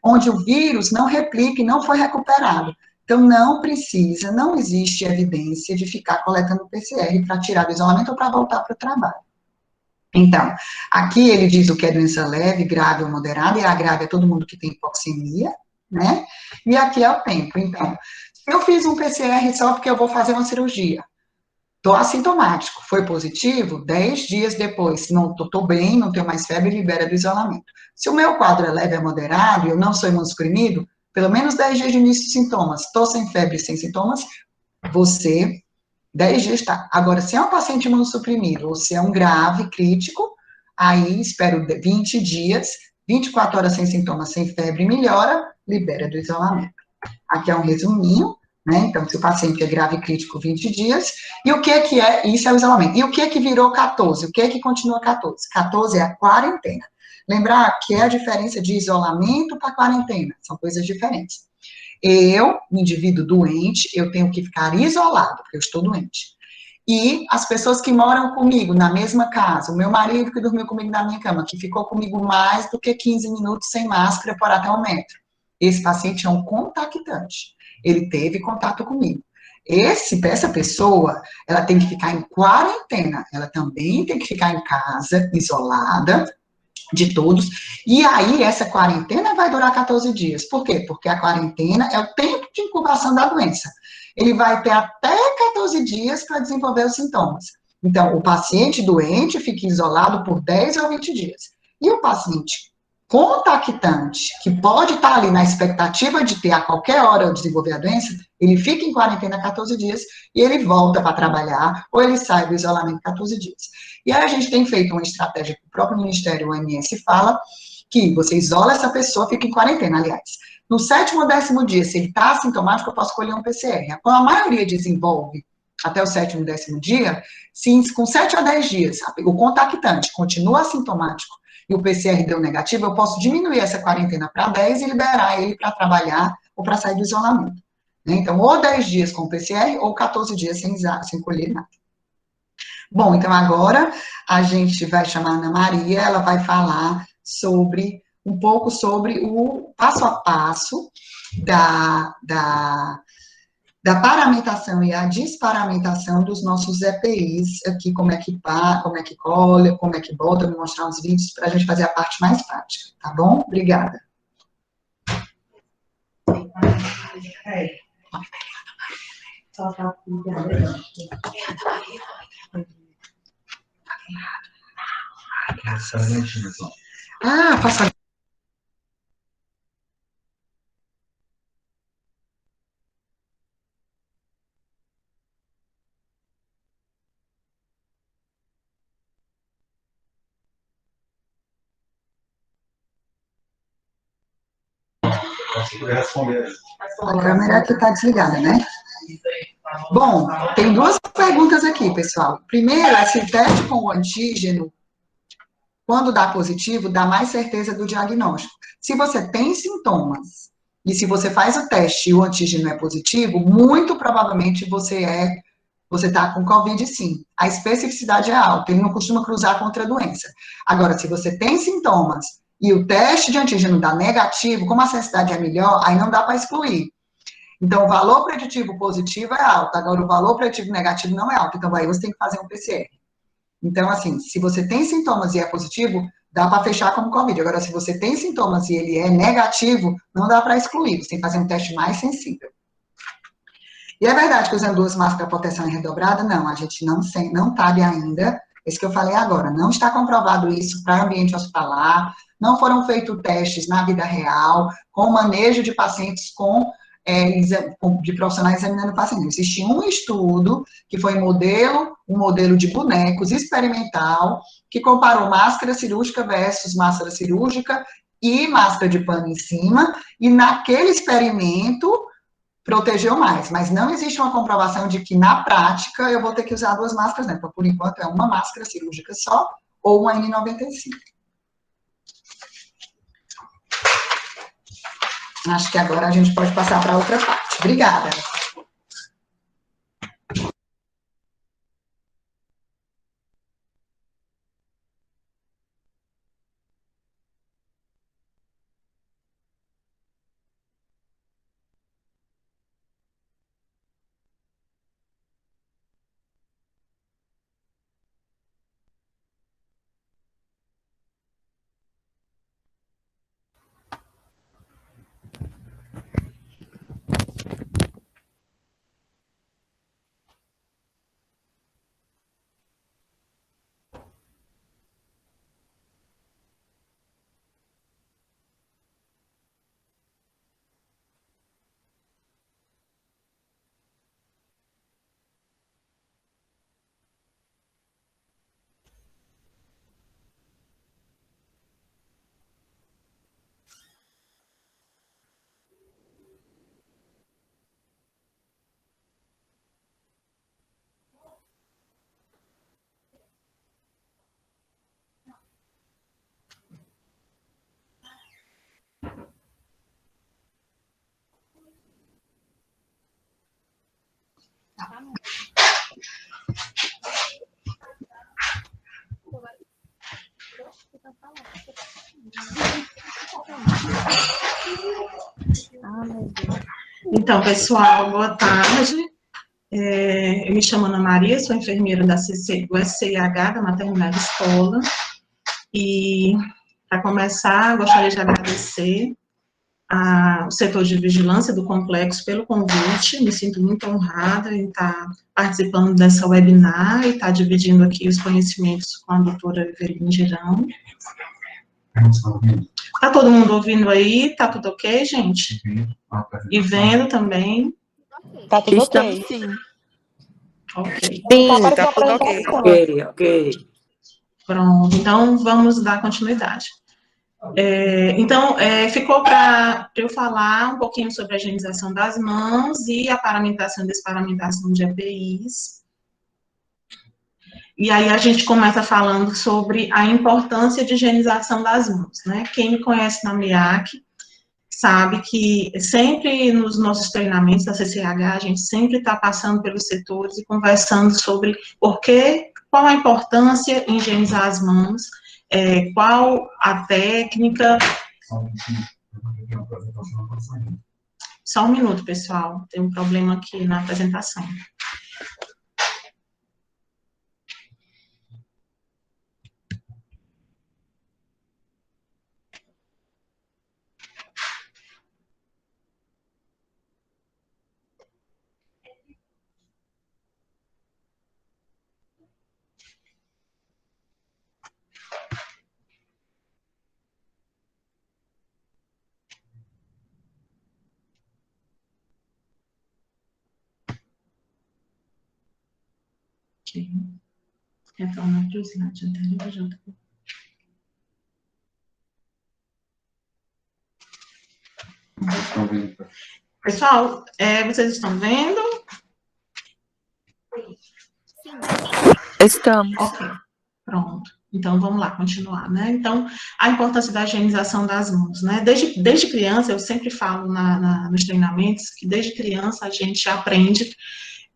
onde o vírus não replica e não foi recuperado. Então, não precisa, não existe evidência de ficar coletando PCR para tirar do isolamento ou para voltar para o trabalho. Então, aqui ele diz o que é doença leve, grave ou moderada, e a grave é todo mundo que tem hipoxemia, né? E aqui é o tempo. Então, se eu fiz um PCR só porque eu vou fazer uma cirurgia, estou assintomático, foi positivo, 10 dias depois, não estou bem, não tenho mais febre, libera do isolamento. Se o meu quadro é leve a moderado e eu não sou imunossuprimido, pelo menos 10 dias de início de sintomas, estou sem febre, sem sintomas, você, 10 dias está. Agora, se é um paciente imunossuprimido ou se é um grave, crítico, aí espero 20 dias, 24 horas sem sintomas, sem febre, melhora, libera do isolamento. Aqui é um resuminho, né? Então, se o paciente é grave e crítico, 20 dias. E o que é, isso é o isolamento. E o que virou 14? O que continua 14? 14 é a quarentena. Lembrar que é a diferença de isolamento para quarentena, são coisas diferentes. Eu, indivíduo doente, eu tenho que ficar isolado, porque eu estou doente. E as pessoas que moram comigo na mesma casa, o meu marido que dormiu comigo na minha cama, que ficou comigo mais do que 15 minutos sem máscara por até 1 metro. Esse paciente é um contactante. Ele teve contato comigo. Essa pessoa, ela tem que ficar em quarentena. Ela também tem que ficar em casa, isolada, de todos, e aí essa quarentena vai durar 14 dias. Por quê? Porque a quarentena é o tempo de incubação da doença. Ele vai ter até 14 dias para desenvolver os sintomas. Então, o paciente doente fica isolado por 10 ou 20 dias. E o paciente contactante, que pode estar ali na expectativa de ter a qualquer hora desenvolver a doença, ele fica em quarentena 14 dias e ele volta para trabalhar ou ele sai do isolamento 14 dias. E aí a gente tem feito uma estratégia que o próprio Ministério, o OMS, fala que você isola essa pessoa, fica em quarentena, aliás. No 7º ou 10º dia, se ele está assintomático, eu posso colher um PCR. Quando a maioria desenvolve até o 7º, 10º dia, se com 7 a 10 dias o contactante continua assintomático e o PCR deu negativo, eu posso diminuir essa quarentena para 10 e liberar ele para trabalhar ou para sair do isolamento. Então, ou 10 dias com PCR ou 14 dias sem colher nada. Bom, então agora a gente vai chamar a Ana Maria, ela vai falar sobre um pouco sobre o passo a passo da paramentação e a desparamentação dos nossos EPIs aqui, como é que colhe, como é que bota, eu vou mostrar uns vídeos para a gente fazer a parte mais prática, tá bom? Obrigada. Passa. A câmera aqui está desligada, né? Bom, tem duas perguntas aqui, pessoal. Primeiro, é se o teste com o antígeno, quando dá positivo, dá mais certeza do diagnóstico. Se você tem sintomas e se você faz o teste e o antígeno é positivo, muito provavelmente você está com Covid, sim. A especificidade é alta, ele não costuma cruzar com outra doença. Agora, se você tem sintomas e o teste de antígeno dá negativo, como a sensibilidade é melhor, aí não dá para excluir. Então, o valor preditivo positivo é alto, agora o valor preditivo negativo não é alto. Então, aí você tem que fazer um PCR. Então, assim, se você tem sintomas e é positivo, dá para fechar como Covid. Agora, se você tem sintomas e ele é negativo, não dá para excluir. Você tem que fazer um teste mais sensível. E é verdade que usando duas máscaras de proteção em redobrada, não, a gente não sabe ainda, isso que eu falei agora, não está comprovado isso para ambiente hospitalar, não foram feitos testes na vida real, com manejo de pacientes de profissionais examinando pacientes. Existe um estudo que foi um modelo de bonecos experimental, que comparou máscara cirúrgica versus máscara cirúrgica e máscara de pano em cima, e naquele experimento protegeu mais, mas não existe uma comprovação de que, na prática, eu vou ter que usar duas máscaras, né? Por enquanto, é uma máscara cirúrgica só ou uma N95. Acho que agora a gente pode passar para outra parte. Obrigada. Então, pessoal, boa tarde. Eu me chamo Ana Maria, sou enfermeira do SCIH, da Maternidade Escola. E, para começar, gostaria de agradecer ao setor de vigilância do complexo pelo convite. Me sinto muito honrada em estar participando dessa webinar e estar dividindo aqui os conhecimentos com a doutora Eveline Girão. Está todo mundo ouvindo aí? Está tudo ok, gente? E vendo também? Tá tudo ok. Sim. Ok. Sim, tá tudo ok. Ok. Pronto, então vamos dar continuidade. Ficou para eu falar um pouquinho sobre a higienização das mãos e a paramentação e desparamentação de EPIs. E aí a gente começa falando sobre a importância de higienização das mãos, né? Quem me conhece na MEAC sabe que sempre nos nossos treinamentos da CCH, a gente sempre está passando pelos setores e conversando sobre qual a importância em higienizar as mãos, qual a técnica. Só um minuto, pessoal, tem um problema aqui na apresentação. Ok. Retornar para o slide anterior, já. Pessoal, vocês estão vendo? Estamos. Ok, pronto. Então, vamos lá, continuar, né? Então, a importância da higienização das mãos, né? Desde criança, eu sempre falo nos treinamentos que desde criança a gente aprende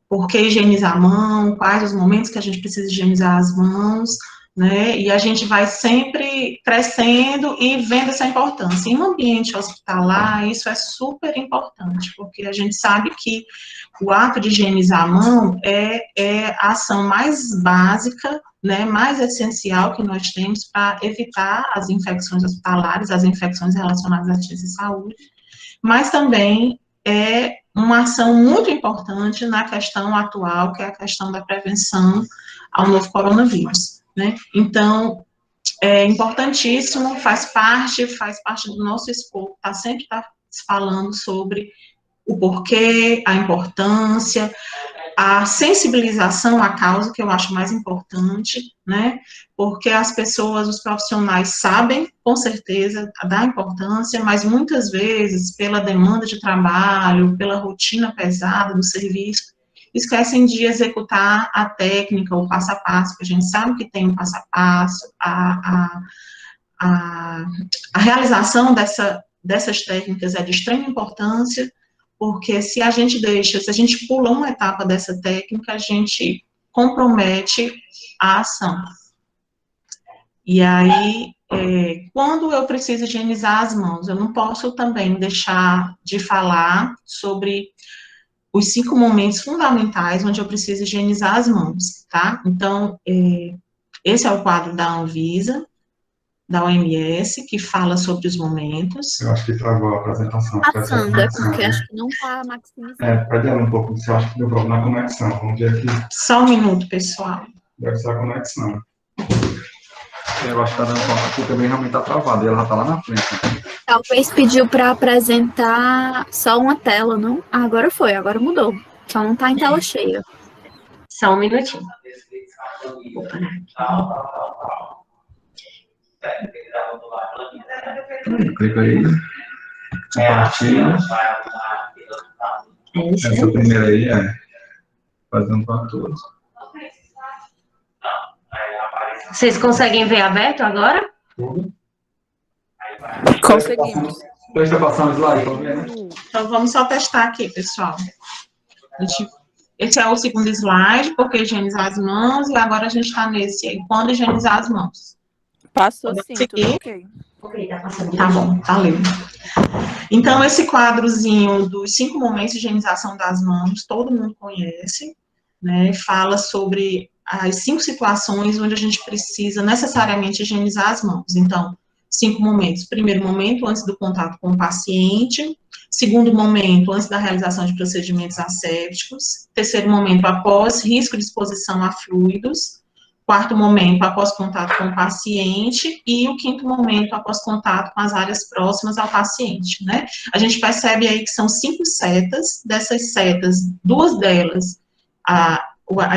por que higienizar a mão, quais os momentos que a gente precisa higienizar as mãos, né? E a gente vai sempre crescendo e vendo essa importância. Em um ambiente hospitalar, isso é super importante, porque a gente sabe que o ato de higienizar a mão é a ação mais básica, né, mais essencial que nós temos para evitar as infecções hospitalares, as infecções relacionadas à ciência e saúde, mas também é uma ação muito importante na questão atual, que é a questão da prevenção ao novo coronavírus, né? Então, é importantíssimo, faz parte do nosso escopo, sempre tá falando sobre o porquê, a importância, a sensibilização à causa, que eu acho mais importante, né, porque as pessoas, os profissionais sabem, com certeza, da importância, mas muitas vezes, pela demanda de trabalho, pela rotina pesada do serviço, esquecem de executar a técnica, o passo a passo, que a gente sabe que tem um passo a passo, a realização dessas técnicas é de extrema importância, porque se a gente pula uma etapa dessa técnica, a gente compromete a ação. E aí, quando eu preciso higienizar as mãos, eu não posso também deixar de falar sobre os 5 momentos fundamentais onde eu preciso higienizar as mãos, tá? Então, esse é o quadro da Anvisa, da OMS, que fala sobre os momentos. Eu acho que travou a apresentação. Passando, é porque acho que não está maximizando. Pede ela um pouco, você acha que deu problema na conexão. Vamos ver aqui. Só um minuto, pessoal. Deve ser a conexão. Eu acho que está dando conta aqui também, realmente está travado, e ela já está lá na frente. Talvez pediu para apresentar só uma tela, não? Ah, agora foi, agora mudou. Só não está em tela cheia. Só um minutinho. Vou parar aqui. Clica aí. Compartilha. Essa primeira aí fazendo para todos. Vocês conseguem ver aberto agora? Conseguimos. Presta passar um slide, tá vendo? Então, vamos só testar aqui, pessoal. Esse é o segundo slide, porque higienizar as mãos, e agora a gente está nesse aí, quando higienizar as mãos. Passou sim, tudo ok. Tá bom, valeu. Então, esse quadrozinho dos 5 momentos de higienização das mãos, todo mundo conhece, né? Fala sobre as 5 situações onde a gente precisa necessariamente higienizar as mãos. Então, 5 momentos. Primeiro momento, antes do contato com o paciente. Segundo momento, antes da realização de procedimentos assépticos. Terceiro momento, após risco de exposição a fluidos. Quarto momento, após contato com o paciente, e o quinto momento, após contato com as áreas próximas ao paciente, né? A gente percebe aí que são 5 setas, dessas setas, 2 delas, a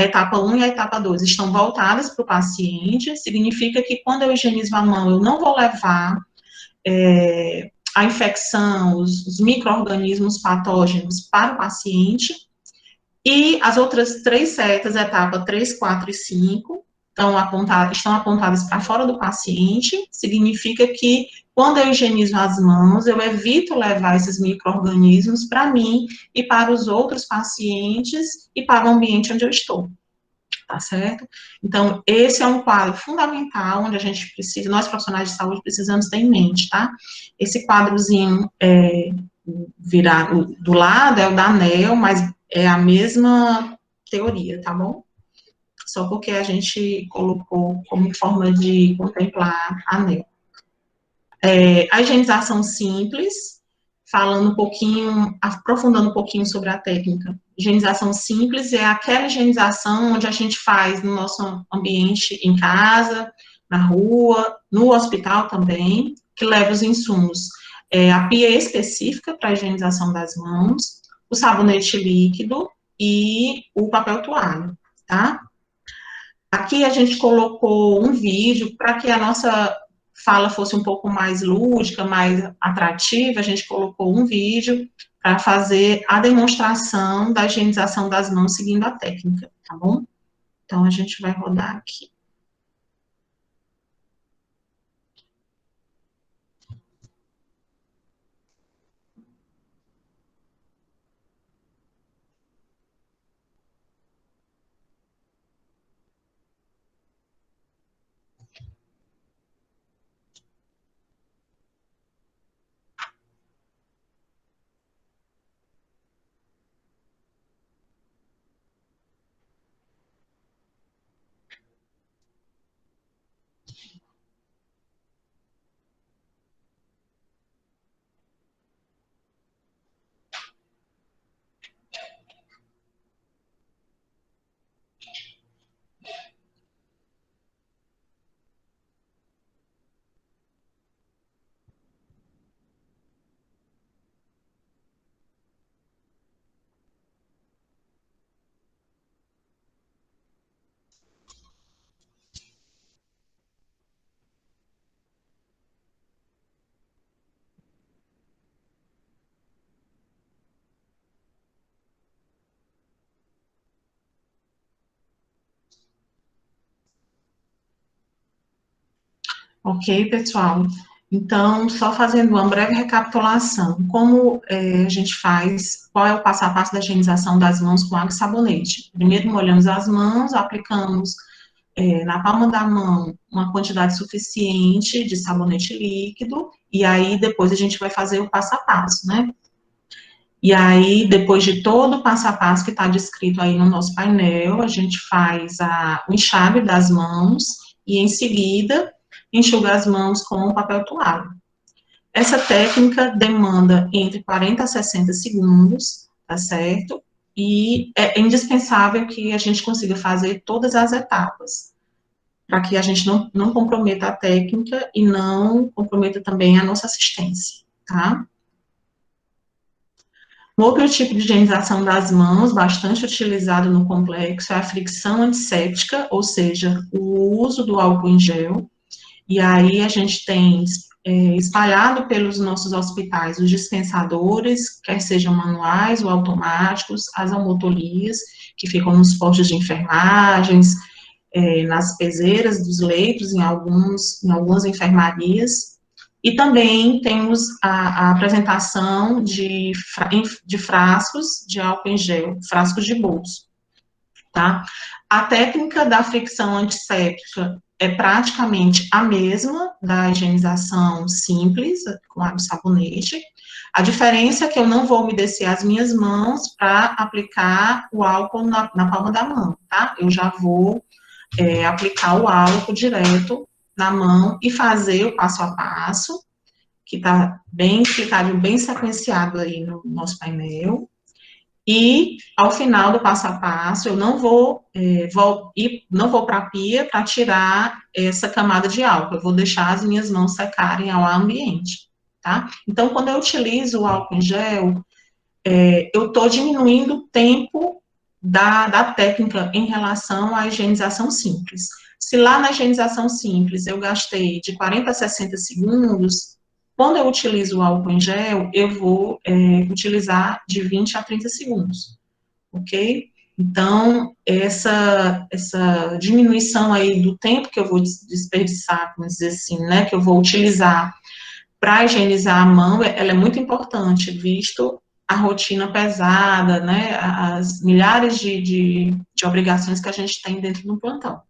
etapa 1 e a etapa 2, estão voltadas para o paciente, significa que quando eu higienizo a mão, eu não vou levar a infecção, os micro-organismos patógenos para o paciente, e as outras 3 setas, etapa 3, 4 e 5, estão apontadas para fora do paciente, significa que quando eu higienizo as mãos, eu evito levar esses micro-organismos para mim e para os outros pacientes e para o ambiente onde eu estou, tá certo? Então, esse é um quadro fundamental, onde a gente precisa, nós profissionais de saúde precisamos ter em mente, tá? Esse quadrozinho virado do lado é o da ANEEL, mas é a mesma teoria, tá bom? Só porque a gente colocou como forma de contemplar a ANEEL. A higienização simples, falando um pouquinho, aprofundando um pouquinho sobre a técnica. Higienização simples é aquela higienização onde a gente faz no nosso ambiente, em casa, na rua, no hospital também, que leva os insumos. A pia específica para a higienização das mãos, o sabonete líquido e o papel toalha, tá? Aqui a gente colocou um vídeo para que a nossa fala fosse um pouco mais lúdica, mais atrativa, a gente colocou um vídeo para fazer a demonstração da higienização das mãos seguindo a técnica, tá bom? Então, a gente vai rodar aqui. Ok, pessoal? Então, só fazendo uma breve recapitulação, como a gente faz, qual é o passo a passo da higienização das mãos com água e sabonete? Primeiro molhamos as mãos, aplicamos na palma da mão uma quantidade suficiente de sabonete líquido, e aí depois a gente vai fazer o passo a passo, né? E aí, depois de todo o passo a passo que está descrito aí no nosso painel, a gente faz o enxágue das mãos e, em seguida, enxuga as mãos com o papel toalha. Essa técnica demanda entre 40 a 60 segundos, tá certo? E é indispensável que a gente consiga fazer todas as etapas, para que a gente não comprometa a técnica e não comprometa também a nossa assistência, tá? Um outro tipo de higienização das mãos, bastante utilizado no complexo, é a fricção antisséptica, ou seja, o uso do álcool em gel. E aí a gente tem espalhado pelos nossos hospitais os dispensadores, quer sejam manuais ou automáticos, as almotolias, que ficam nos postos de enfermagens, nas pezeiras dos leitos, em algumas enfermarias. E também temos a apresentação de frascos de álcool em gel, frascos de bolso, tá? A técnica da fricção antisséptica é praticamente a mesma da higienização simples, com água e sabonete. A diferença é que eu não vou umedecer as minhas mãos para aplicar o álcool na palma da mão, tá? Eu já vou aplicar o álcool direto na mão e fazer o passo a passo, que está bem explicado, bem sequenciado aí no nosso painel. E, ao final do passo a passo, eu não vou para a pia para tirar essa camada de álcool, eu vou deixar as minhas mãos secarem ao ar ambiente, tá? Então, quando eu utilizo o álcool em gel, eu estou diminuindo o tempo da técnica em relação à higienização simples. Se lá na higienização simples eu gastei de 40 a 60 segundos, quando eu utilizo o álcool em gel, eu vou utilizar de 20 a 30 segundos, ok? Então, essa diminuição aí do tempo que eu vou desperdiçar, vamos dizer assim, né, que eu vou utilizar para higienizar a mão, ela é muito importante, visto a rotina pesada, né, as milhares de obrigações que a gente tem dentro do plantão.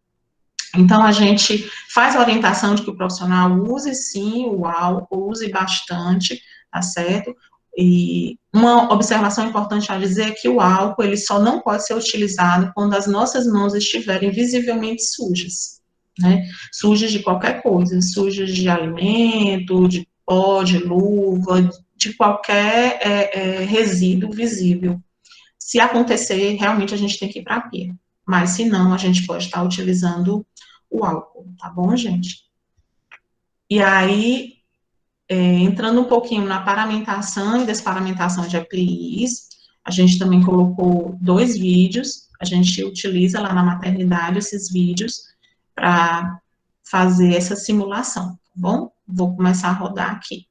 Então, a gente faz a orientação de que o profissional use, sim, o álcool, use bastante, tá certo? E uma observação importante a dizer é que o álcool, ele só não pode ser utilizado quando as nossas mãos estiverem visivelmente sujas, né? Sujas de qualquer coisa, sujas de alimento, de pó, de luva, de qualquer resíduo visível. Se acontecer, realmente a gente tem que ir para a pia. Mas, se não, a gente pode estar utilizando o álcool, tá bom, gente? E aí, entrando um pouquinho na paramentação e desparamentação de APIs, a gente também colocou 2 vídeos, a gente utiliza lá na maternidade esses vídeos para fazer essa simulação, tá bom? Vou começar a rodar aqui.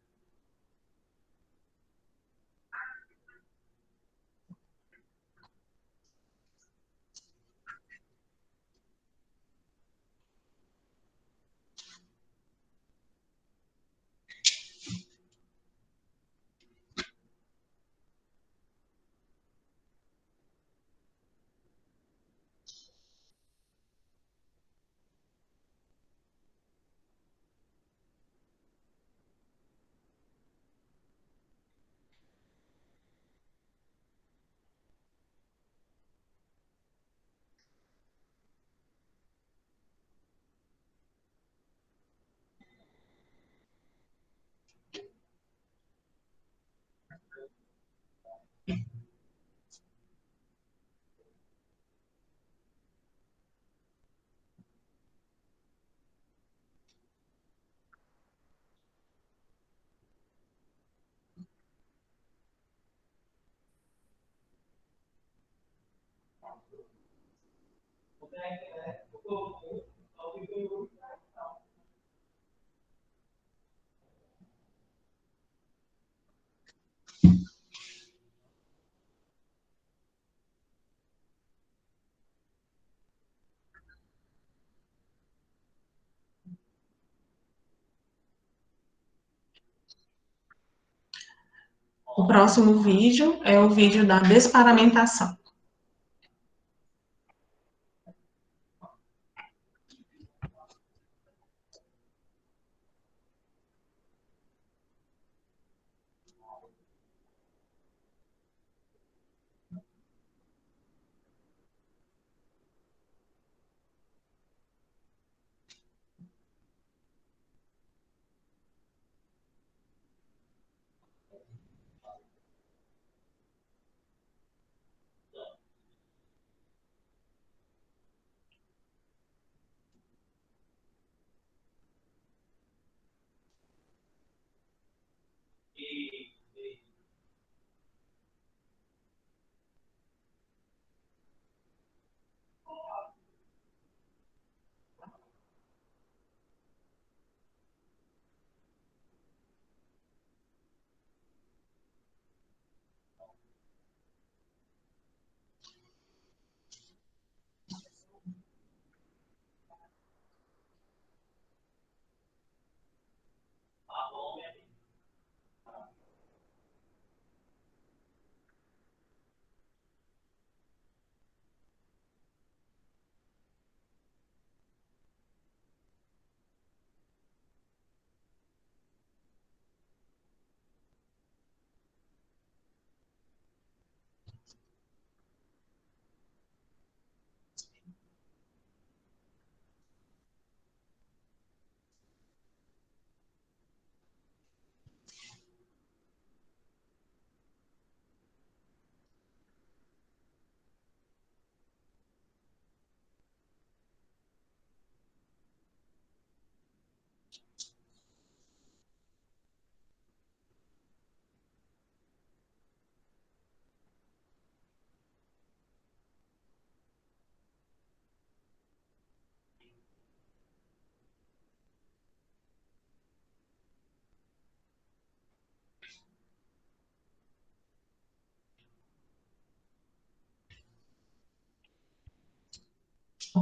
O próximo vídeo é o vídeo da desparamentação.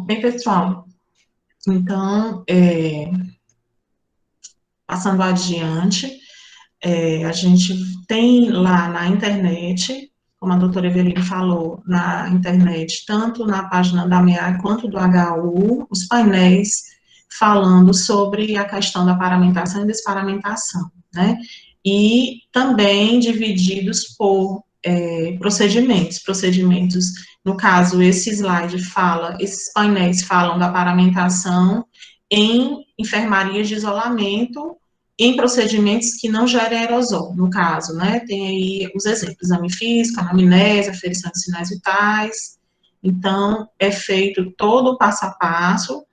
Bem, pessoal, então, passando adiante, a gente tem lá na internet, como a doutora Eveline falou, na internet, tanto na página da MEAI quanto do HU, os painéis falando sobre a questão da paramentação e desparamentação, né? E também divididos por procedimentos, no caso, esse slide fala, esses painéis falam da paramentação em enfermarias de isolamento, em procedimentos que não gerem aerosol, no caso, né, tem aí os exemplos, exame físico, anamnese, aferição de sinais vitais, então, é feito todo o passo a passo,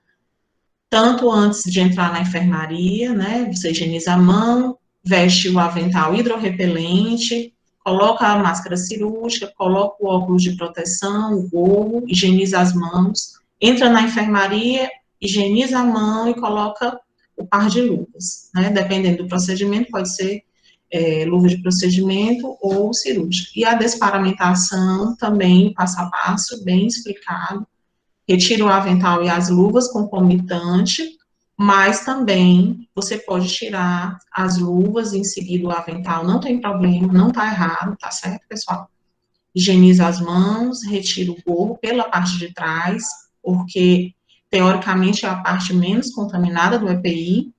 tanto antes de entrar na enfermaria, né, você higieniza a mão, veste o avental hidrorrepelente, coloca a máscara cirúrgica, coloca o óculos de proteção, o gorro, higieniza as mãos, entra na enfermaria, higieniza a mão e coloca o par de luvas, né, dependendo do procedimento, pode ser luva de procedimento ou cirúrgica. E a desparamentação também, passo a passo, bem explicado, retira o avental e as luvas concomitante, mas também você pode tirar as luvas e em seguida o avental, não tem problema, não tá errado, tá certo, pessoal? Higieniza as mãos, retira o gorro pela parte de trás, porque teoricamente é a parte menos contaminada do EPI,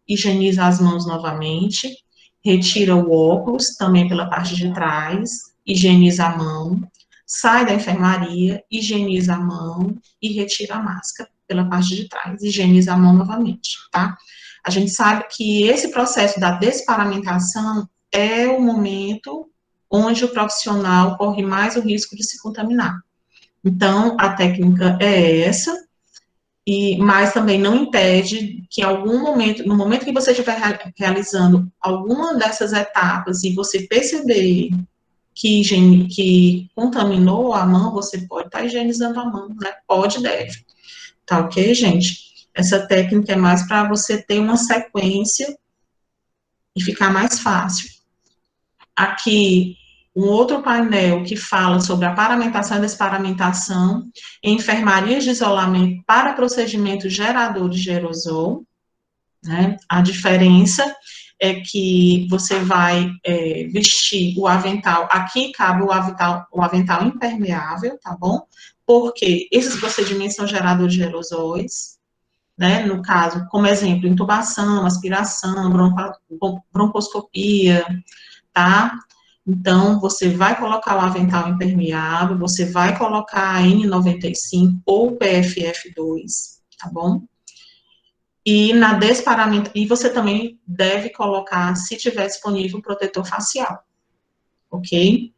higieniza as mãos novamente, retira o óculos também pela parte de trás, higieniza a mão, sai da enfermaria, higieniza a mão e retira a máscara pela parte de trás, higieniza a mão novamente, tá? A gente sabe que esse processo da desparamentação é o momento onde o profissional corre mais o risco de se contaminar. Então, a técnica é essa, mas também não impede que em algum momento, no momento que você estiver realizando alguma dessas etapas e você perceber que contaminou a mão, você pode estar higienizando a mão, né? Pode e deve. Tá ok, gente? Essa técnica é mais para você ter uma sequência e ficar mais fácil. Aqui, um outro painel que fala sobre a paramentação e desparamentação em enfermarias de isolamento para procedimentos geradores de aerosol, né? A diferença é que você vai vestir o avental, aqui cabe o avental impermeável, tá bom? Porque esses procedimentos são geradores de aerosóis, né? No caso, como exemplo, intubação, aspiração, broncoscopia, tá? Então, você vai colocar o avental impermeável, você vai colocar a N95 ou PFF2, tá bom? E na e você também deve colocar, se tiver disponível, protetor facial, ok?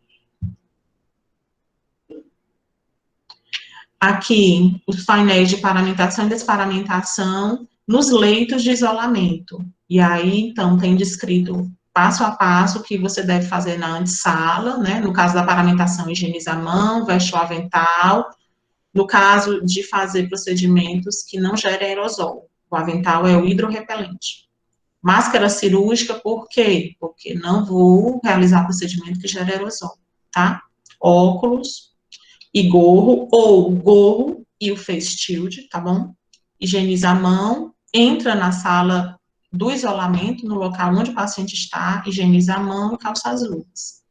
Aqui, os painéis de paramentação e desparamentação nos leitos de isolamento. E aí, então, tem descrito passo a passo o que você deve fazer na antessala, né? No caso da paramentação, higieniza a mão, veste o avental. No caso de fazer procedimentos que não gerem aerosol, o avental é o hidrorrepelente. Máscara cirúrgica, por quê? Porque não vou realizar procedimento que gera aerosol, tá? Óculos e gorro, ou gorro e o face shield, tá bom? Higieniza a mão, entra na sala do isolamento, no local onde o paciente está, higieniza a mão e calça as luvas.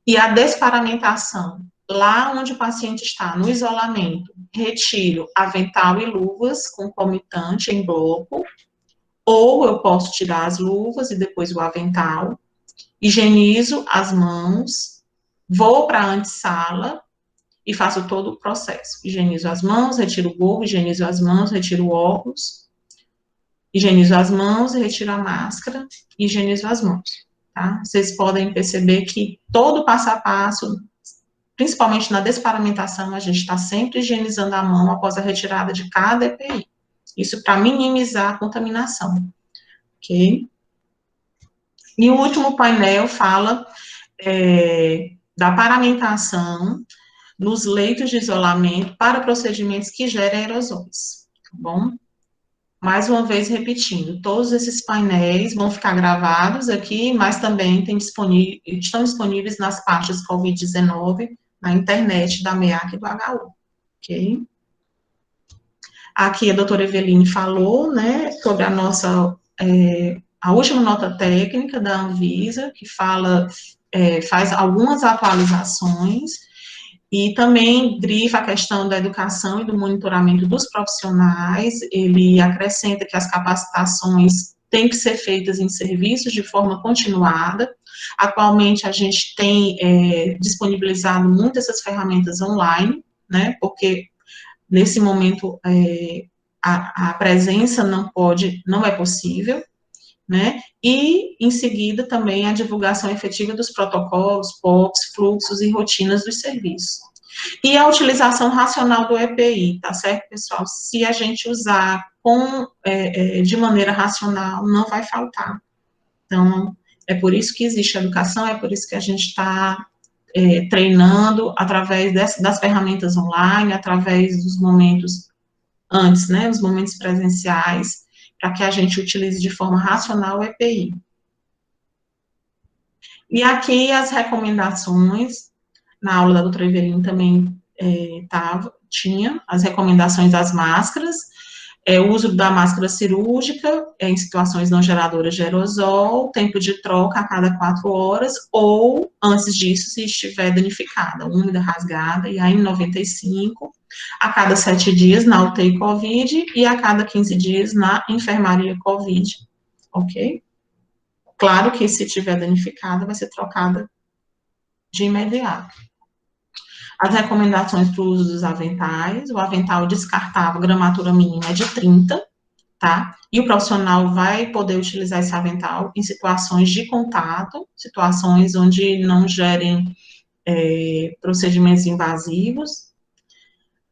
E a desparamentação, lá onde o paciente está, no isolamento, retiro avental e luvas concomitante em bloco, ou eu posso tirar as luvas e depois o avental, higienizo as mãos, vou para a antessala e faço todo o processo. Higienizo as mãos, retiro o gorro, higienizo as mãos, retiro o óculos, higienizo as mãos e retiro a máscara, e higienizo as mãos, tá? Vocês podem perceber que todo o passo a passo, principalmente na desparamentação, a gente está sempre higienizando a mão após a retirada de cada EPI. Isso para minimizar a contaminação, ok? E o último painel fala da paramentação nos leitos de isolamento para procedimentos que gerem aerosóis, tá bom? Mais uma vez repetindo, todos esses painéis vão ficar gravados aqui, mas também estão disponíveis nas pastas COVID-19 na internet da MEAC e do HU, ok? Aqui a doutora Eveline falou, né, sobre a nossa, a última nota técnica da Anvisa, que faz algumas atualizações, e também grifa a questão da educação e do monitoramento dos profissionais. Ele acrescenta que as capacitações têm que ser feitas em serviços de forma continuada. Atualmente, a gente tem disponibilizado muitas essas ferramentas online, né, porque nesse momento a presença não é possível, né, e em seguida também a divulgação efetiva dos protocolos, POPs, fluxos e rotinas dos serviços. E a utilização racional do EPI, tá certo, pessoal? Se a gente usar de maneira racional, não vai faltar. Então, é por isso que existe a educação, é por isso que a gente está treinando através das ferramentas online, através dos momentos antes, né, os momentos presenciais, para que a gente utilize de forma racional o EPI. E aqui as recomendações, na aula da doutora Eveline também tinha as recomendações das máscaras, o uso da máscara cirúrgica em situações não geradoras de aerosol, tempo de troca a cada 4 horas, ou, antes disso, se estiver danificada, úmida, rasgada, e a N95, a cada 7 dias na UTI COVID e a cada 15 dias na enfermaria COVID, ok? Claro que se estiver danificada, vai ser trocada de imediato. As recomendações para o uso dos aventais: o avental descartável, gramatura mínima é de 30, tá? E o profissional vai poder utilizar esse avental em situações de contato, situações onde não gerem procedimentos invasivos.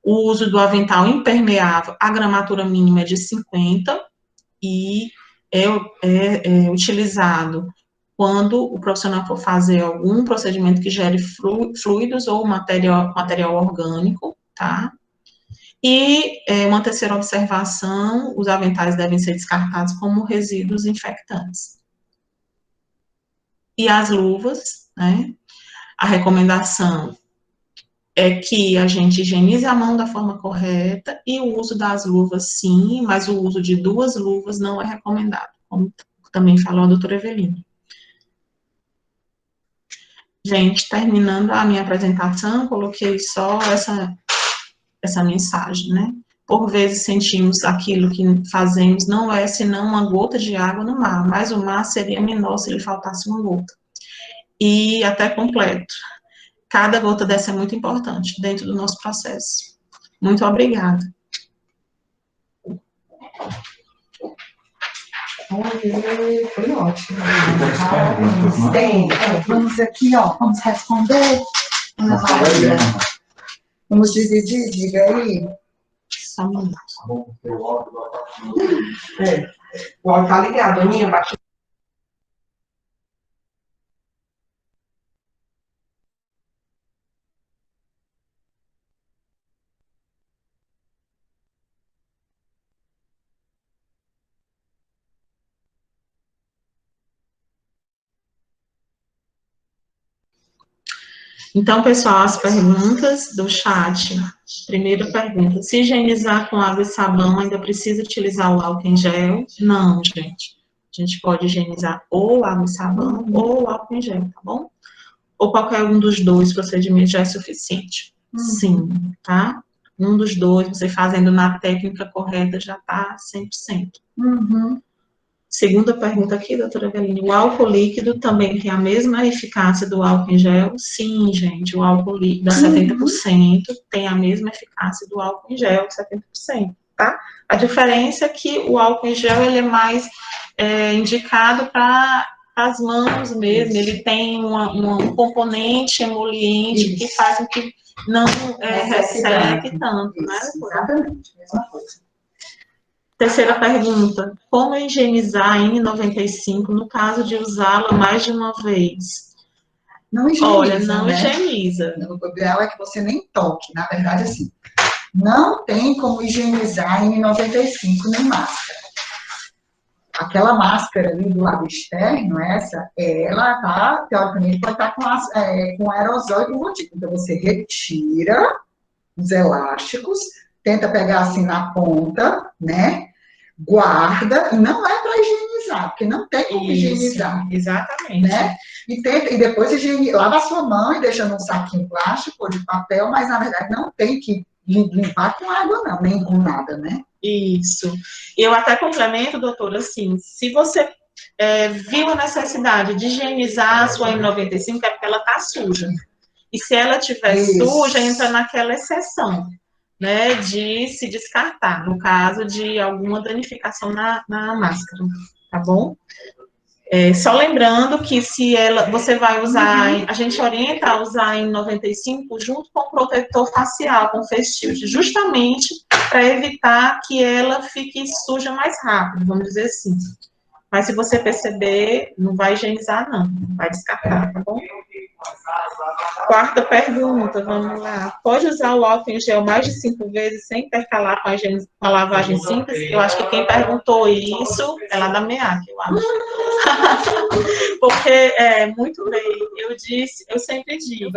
O uso do avental impermeável, a gramatura mínima é de 50 e é utilizado quando o profissional for fazer algum procedimento que gere fluidos ou material orgânico, tá? E uma terceira observação, os aventais devem ser descartados como resíduos infectantes. E as luvas, né? A recomendação é que a gente higienize a mão da forma correta e o uso das luvas, sim, mas o uso de 2 luvas não é recomendado, como também falou a doutora Evelina. Gente, terminando a minha apresentação, coloquei só essa mensagem, né? Por vezes sentimos aquilo que fazemos não é senão uma gota de água no mar, mas o mar seria menor se lhe faltasse uma gota. E até completo. Cada gota dessa é muito importante dentro do nosso processo. Muito obrigada. Foi ótimo. Tem, Vamos aqui, ó, vamos responder. Vamos dividir, diga aí. Só um minuto. O áudio tá ligado, Aninha, bate. Então, pessoal, as perguntas do chat. Primeira pergunta: se higienizar com água e sabão, ainda precisa utilizar o álcool em gel? Não, gente. A gente pode higienizar ou água e sabão ou álcool em gel, tá bom? Ou qualquer um dos 2 procedimentos já é suficiente. Sim, tá? Um dos 2, você fazendo na técnica correta, já tá 100%. Segunda pergunta aqui, doutora Eveline, o álcool líquido também tem a mesma eficácia do álcool em gel? Sim, gente, o álcool líquido a 70% tem a mesma eficácia do álcool em gel, 70%, tá? A diferença é que o álcool em gel, ele é mais indicado para as mãos mesmo, ele tem um componente emoliente que faz com que não resseque tanto, né? Exatamente, mesma coisa. Terceira pergunta, como higienizar a N95 no caso de usá-la mais de uma vez? Não higieniza, Olha, não né? higieniza. O ideal é que você nem toque, na verdade, assim. Não tem como higienizar N95 nem máscara. Aquela máscara ali do lado externo, ela tá, teoricamente, pode estar com aerosol e com gotícula. Então, você retira os elásticos, tenta pegar assim na ponta, né? Guarda, e não é para higienizar, porque não tem como higienizar. Exatamente. Né? E depois lava a sua mão e deixa num saquinho plástico ou de papel, mas na verdade não tem que limpar com água, não, nem com nada, né? Isso. Eu até complemento, doutora, assim, se você viu a necessidade de higienizar a sua N95, é porque ela está suja. E se ela estiver suja, entra naquela exceção, né, de se descartar, no caso de alguma danificação na máscara, tá bom? Só lembrando que se você vai usar, a gente orienta a usar em 95 junto com o protetor facial, com face shield, justamente para evitar que ela fique suja mais rápido, vamos dizer assim. Mas se você perceber, não vai higienizar não, vai descartar, tá bom? Quarta pergunta, vamos lá. Pode usar o álcool em gel mais de 5 vezes sem intercalar com a lavagem simples? Eu acho que quem perguntou isso é lá da MEAC, eu acho. Porque, muito bem, eu sempre digo,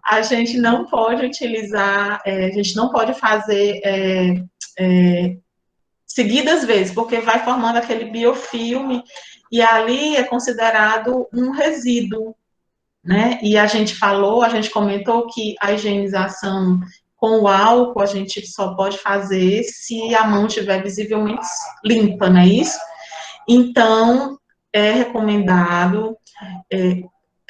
a gente não pode utilizar, a gente não pode fazer seguidas vezes, porque vai formando aquele biofilme e ali é considerado um resíduo, né? E a gente comentou que a higienização com o álcool a gente só pode fazer se a mão estiver visivelmente limpa, não é isso? Então, é recomendado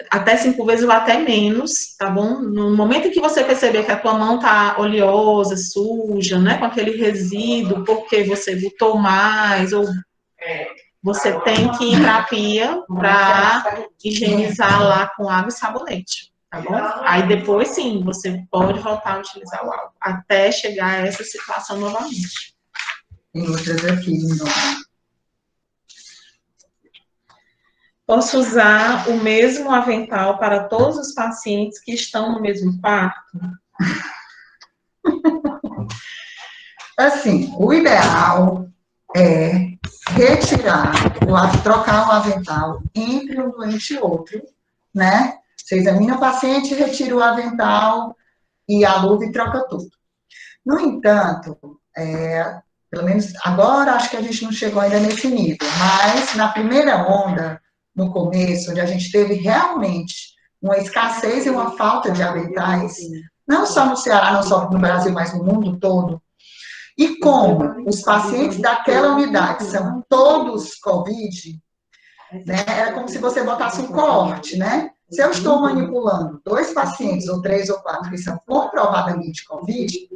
até 5 vezes ou até menos, tá bom? No momento em que você perceber que a tua mão tá oleosa, suja, né, com aquele resíduo, porque você botou mais, ou você tem que ir para a pia para higienizar lá com água e sabonete, tá bom? Aí depois, sim, você pode voltar a utilizar o álcool, até chegar a essa situação novamente. Tem outras aqui, então. Posso usar o mesmo avental para todos os pacientes que estão no mesmo quarto? Assim, o ideal é retirar, trocar o avental entre um doente e outro, né? Você examina o paciente, retira o avental e a luva e troca tudo. No entanto, pelo menos agora acho que a gente não chegou ainda nesse nível, mas na primeira onda, no começo, onde a gente teve realmente uma escassez e uma falta de aventais, não só no Ceará, não só no Brasil, mas no mundo todo, e como os pacientes daquela unidade são todos COVID, né, era como se você botasse um coorte, né? Se eu estou manipulando 2 pacientes, ou 3 ou 4, que são comprovadamente COVID,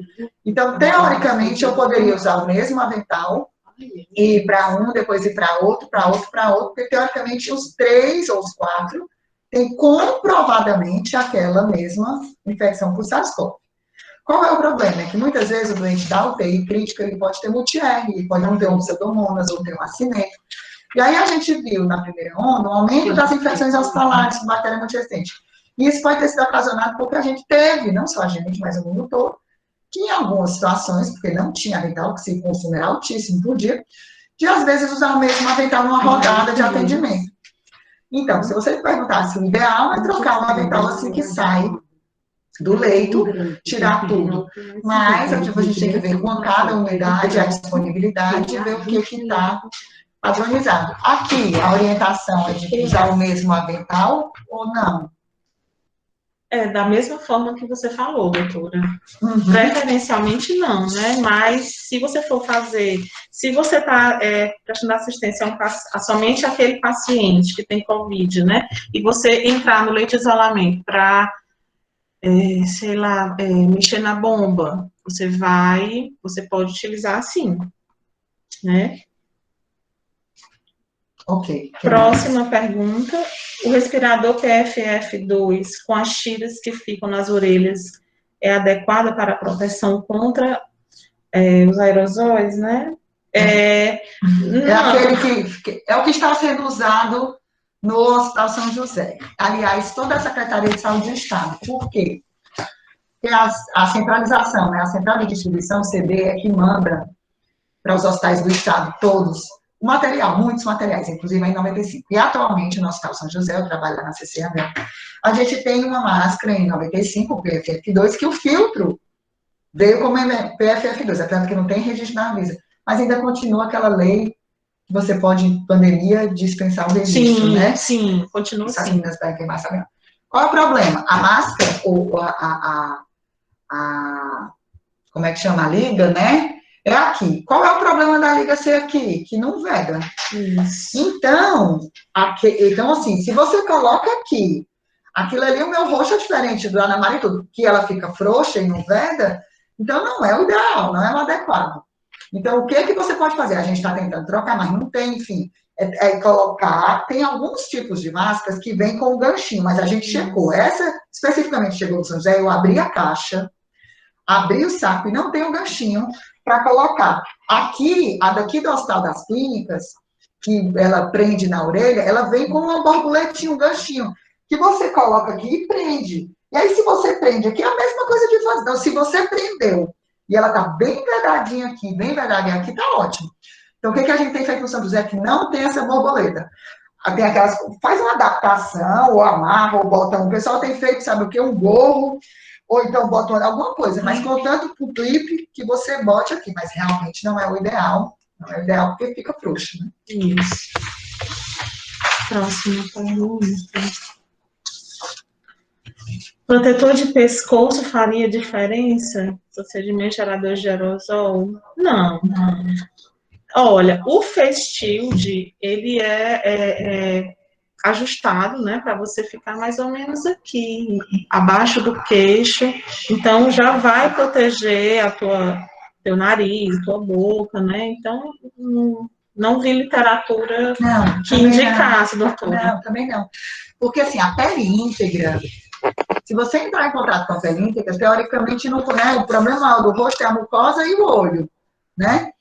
então, teoricamente, eu poderia usar o mesmo avental, e ir para um, depois ir para outro, porque, teoricamente, os 3 ou os 4 têm comprovadamente aquela mesma infecção por SARS-CoV. Qual é o problema? É que muitas vezes o doente da UTI crítica, ele pode ter multi-R, ele pode não ter um pseudomonas ou ter um acinento. E aí a gente viu na primeira onda um aumento das infecções hospitalares com bactéria multiresistente. E isso pode ter sido ocasionado porque a gente teve, não só a gente, mas o mundo todo, que em algumas situações, porque não tinha avental, que se consumo era altíssimo por dia, de às vezes usar o mesmo avental numa rodada de atendimento. Então, se você perguntasse, o ideal é trocar o avental assim que sai do leito, tirar tudo. Mas a gente tem que ver com cada unidade, a disponibilidade, e ver o que está padronizado. Aqui, a orientação é de usar o mesmo avental ou não? Da mesma forma que você falou, doutora. Preferencialmente não, né? Mas se você for fazer, se você está prestando assistência a somente aquele paciente que tem COVID, né? E você entrar no leito de isolamento para, sei lá, mexer na bomba, você pode utilizar assim, né? Ok. Próxima pergunta. O respirador PFF2 com as tiras que ficam nas orelhas é adequado para a proteção contra os aerosóis, né? Aquele que é o que está sendo usado no Hospital São José. Aliás, toda a Secretaria de Saúde do Estado. Por quê? Porque a centralização, né? A central de distribuição, CD, é que manda para os hospitais do Estado, todos, o material, muitos materiais, inclusive em 95. E atualmente, no Hospital São José, eu trabalho lá na CCH, a gente tem uma máscara em 95, o PFF2, que o filtro veio como PFF2, apesar que não tem registro na Anvisa, mas ainda continua aquela lei que você pode, em pandemia, dispensar o registro, sim, né? Sim, continua Essas sim. meninas devem queimar, sabe? Qual é o problema? A máscara, ou como é que chama? A liga, né? É aqui. Qual é o problema da liga ser aqui? Que não veda. Isso. Então, assim, se você coloca aqui, aquilo ali, o meu roxo é diferente do Ana Maria, tudo, que ela fica frouxa e não veda, então não é o ideal, não é o adequado. Então, o que você pode fazer? A gente está tentando trocar, mas não tem, enfim, colocar, tem alguns tipos de máscaras que vêm com o ganchinho, mas a gente checou. Essa, especificamente, chegou do São José, eu abri a caixa, abri o saco e não tem o ganchinho para colocar. Aqui, a daqui do Hospital das Clínicas, que ela prende na orelha, ela vem com uma borboletinha, um ganchinho, que você coloca aqui e prende. E aí, se você prende aqui, é a mesma coisa de fazer. Então, se você prendeu e ela tá bem vedadinha aqui, bem vedadinha aqui, tá ótimo. Então, o que a gente tem feito no São José que não tem essa borboleta? Tem aquelas, faz uma adaptação, ou amarra, ou bota, o pessoal tem feito, sabe o quê? Um gorro, ou então bota alguma coisa, mas contanto com o clipe que você bote aqui, mas realmente não é o ideal, não é o ideal porque fica frouxo, né? Isso. Próxima pergunta. Protetor de pescoço faria diferença? Procedimento gerador de aerosol? Não. Olha, o face shield, ele ajustado, né, para você ficar mais ou menos aqui, abaixo do queixo, então já vai proteger teu nariz, tua boca, né, então não vi literatura que indicasse, doutora. Não, também não. Porque, assim, a pele íntegra, se você entrar em contato com a pele íntegra, teoricamente, não, né, o problema do rosto é a mucosa e o olho, né?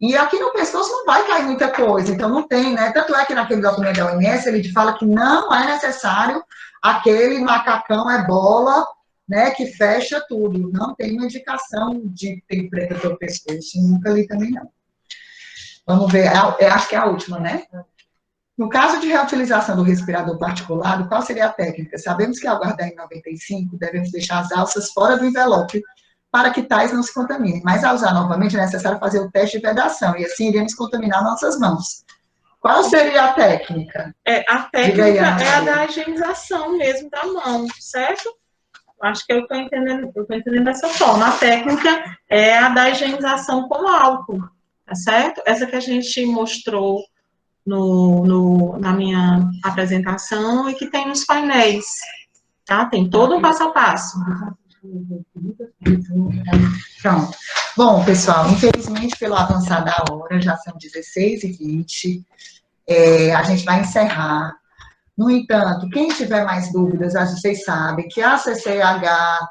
E aqui no pescoço não vai cair muita coisa, então não tem, né? Tanto é que naquele documento da OMS, ele fala que não é necessário aquele macacão ebola, né, que fecha tudo. Não tem uma indicação de ter preta pelo pescoço, nunca li também não. Vamos ver, acho que é a última, né? No caso de reutilização do respirador particulado, qual seria a técnica? Sabemos que ao guardar em 95, devemos deixar as alças fora do envelope, para que tais não se contaminem. Mas ao usar novamente é necessário fazer o teste de vedação, e assim iremos contaminar nossas mãos. Qual seria a técnica? A técnica é a da higienização mesmo da mão, certo? Acho que eu estou entendendo dessa forma. A técnica é a da higienização com álcool, tá certo? Essa que a gente mostrou na minha apresentação e que tem nos painéis, tá? Tem todo o passo a passo. Pronto. Bom, pessoal, infelizmente, pelo avançar da hora, já são 16h20, a gente vai encerrar. No entanto, quem tiver mais dúvidas, vocês sabem que a CCH,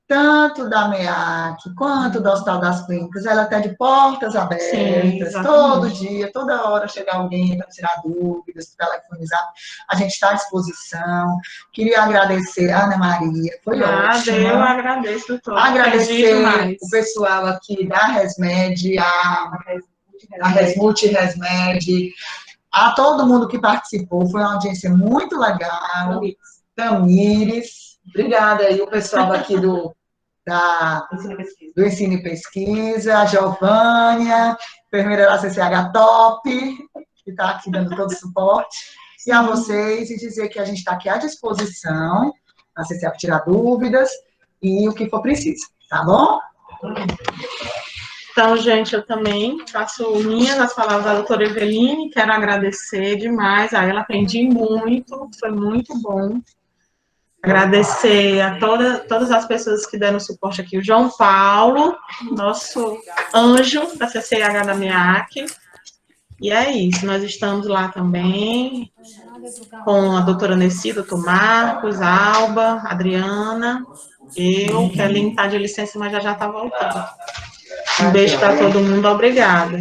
tanto da MEAC quanto do Hospital das Clínicas, ela está de portas abertas. Sim, todo dia, toda hora chega alguém para tirar dúvidas, para telefonizar. A gente está à disposição. Queria agradecer a Ana Maria, foi ótimo. Eu agradeço, doutora. Agradecer o pessoal aqui da ResMed, a Resmut Resmed, a todo mundo que participou. Foi uma audiência muito legal. Tamires. Obrigada aí, o pessoal aqui do Ensino e Pesquisa, a Giovânia, enfermeira da CCH Top, que está aqui dando todo o suporte, e a vocês, e dizer que a gente está aqui à disposição, a CCH tirar dúvidas, e o que for preciso, tá bom? Então, gente, eu também faço minhas as palavras da doutora Eveline, quero agradecer demais a ela, aprendi muito, foi muito bom. Agradecer a todas as pessoas que deram suporte aqui. O João Paulo, nosso anjo da CCH da MEAC. E é isso, nós estamos lá também, com a doutora Nessi, doutor Marcos, Alba, Adriana, eu, que a Aline está de licença, mas já está voltando. Um beijo para todo mundo, obrigada.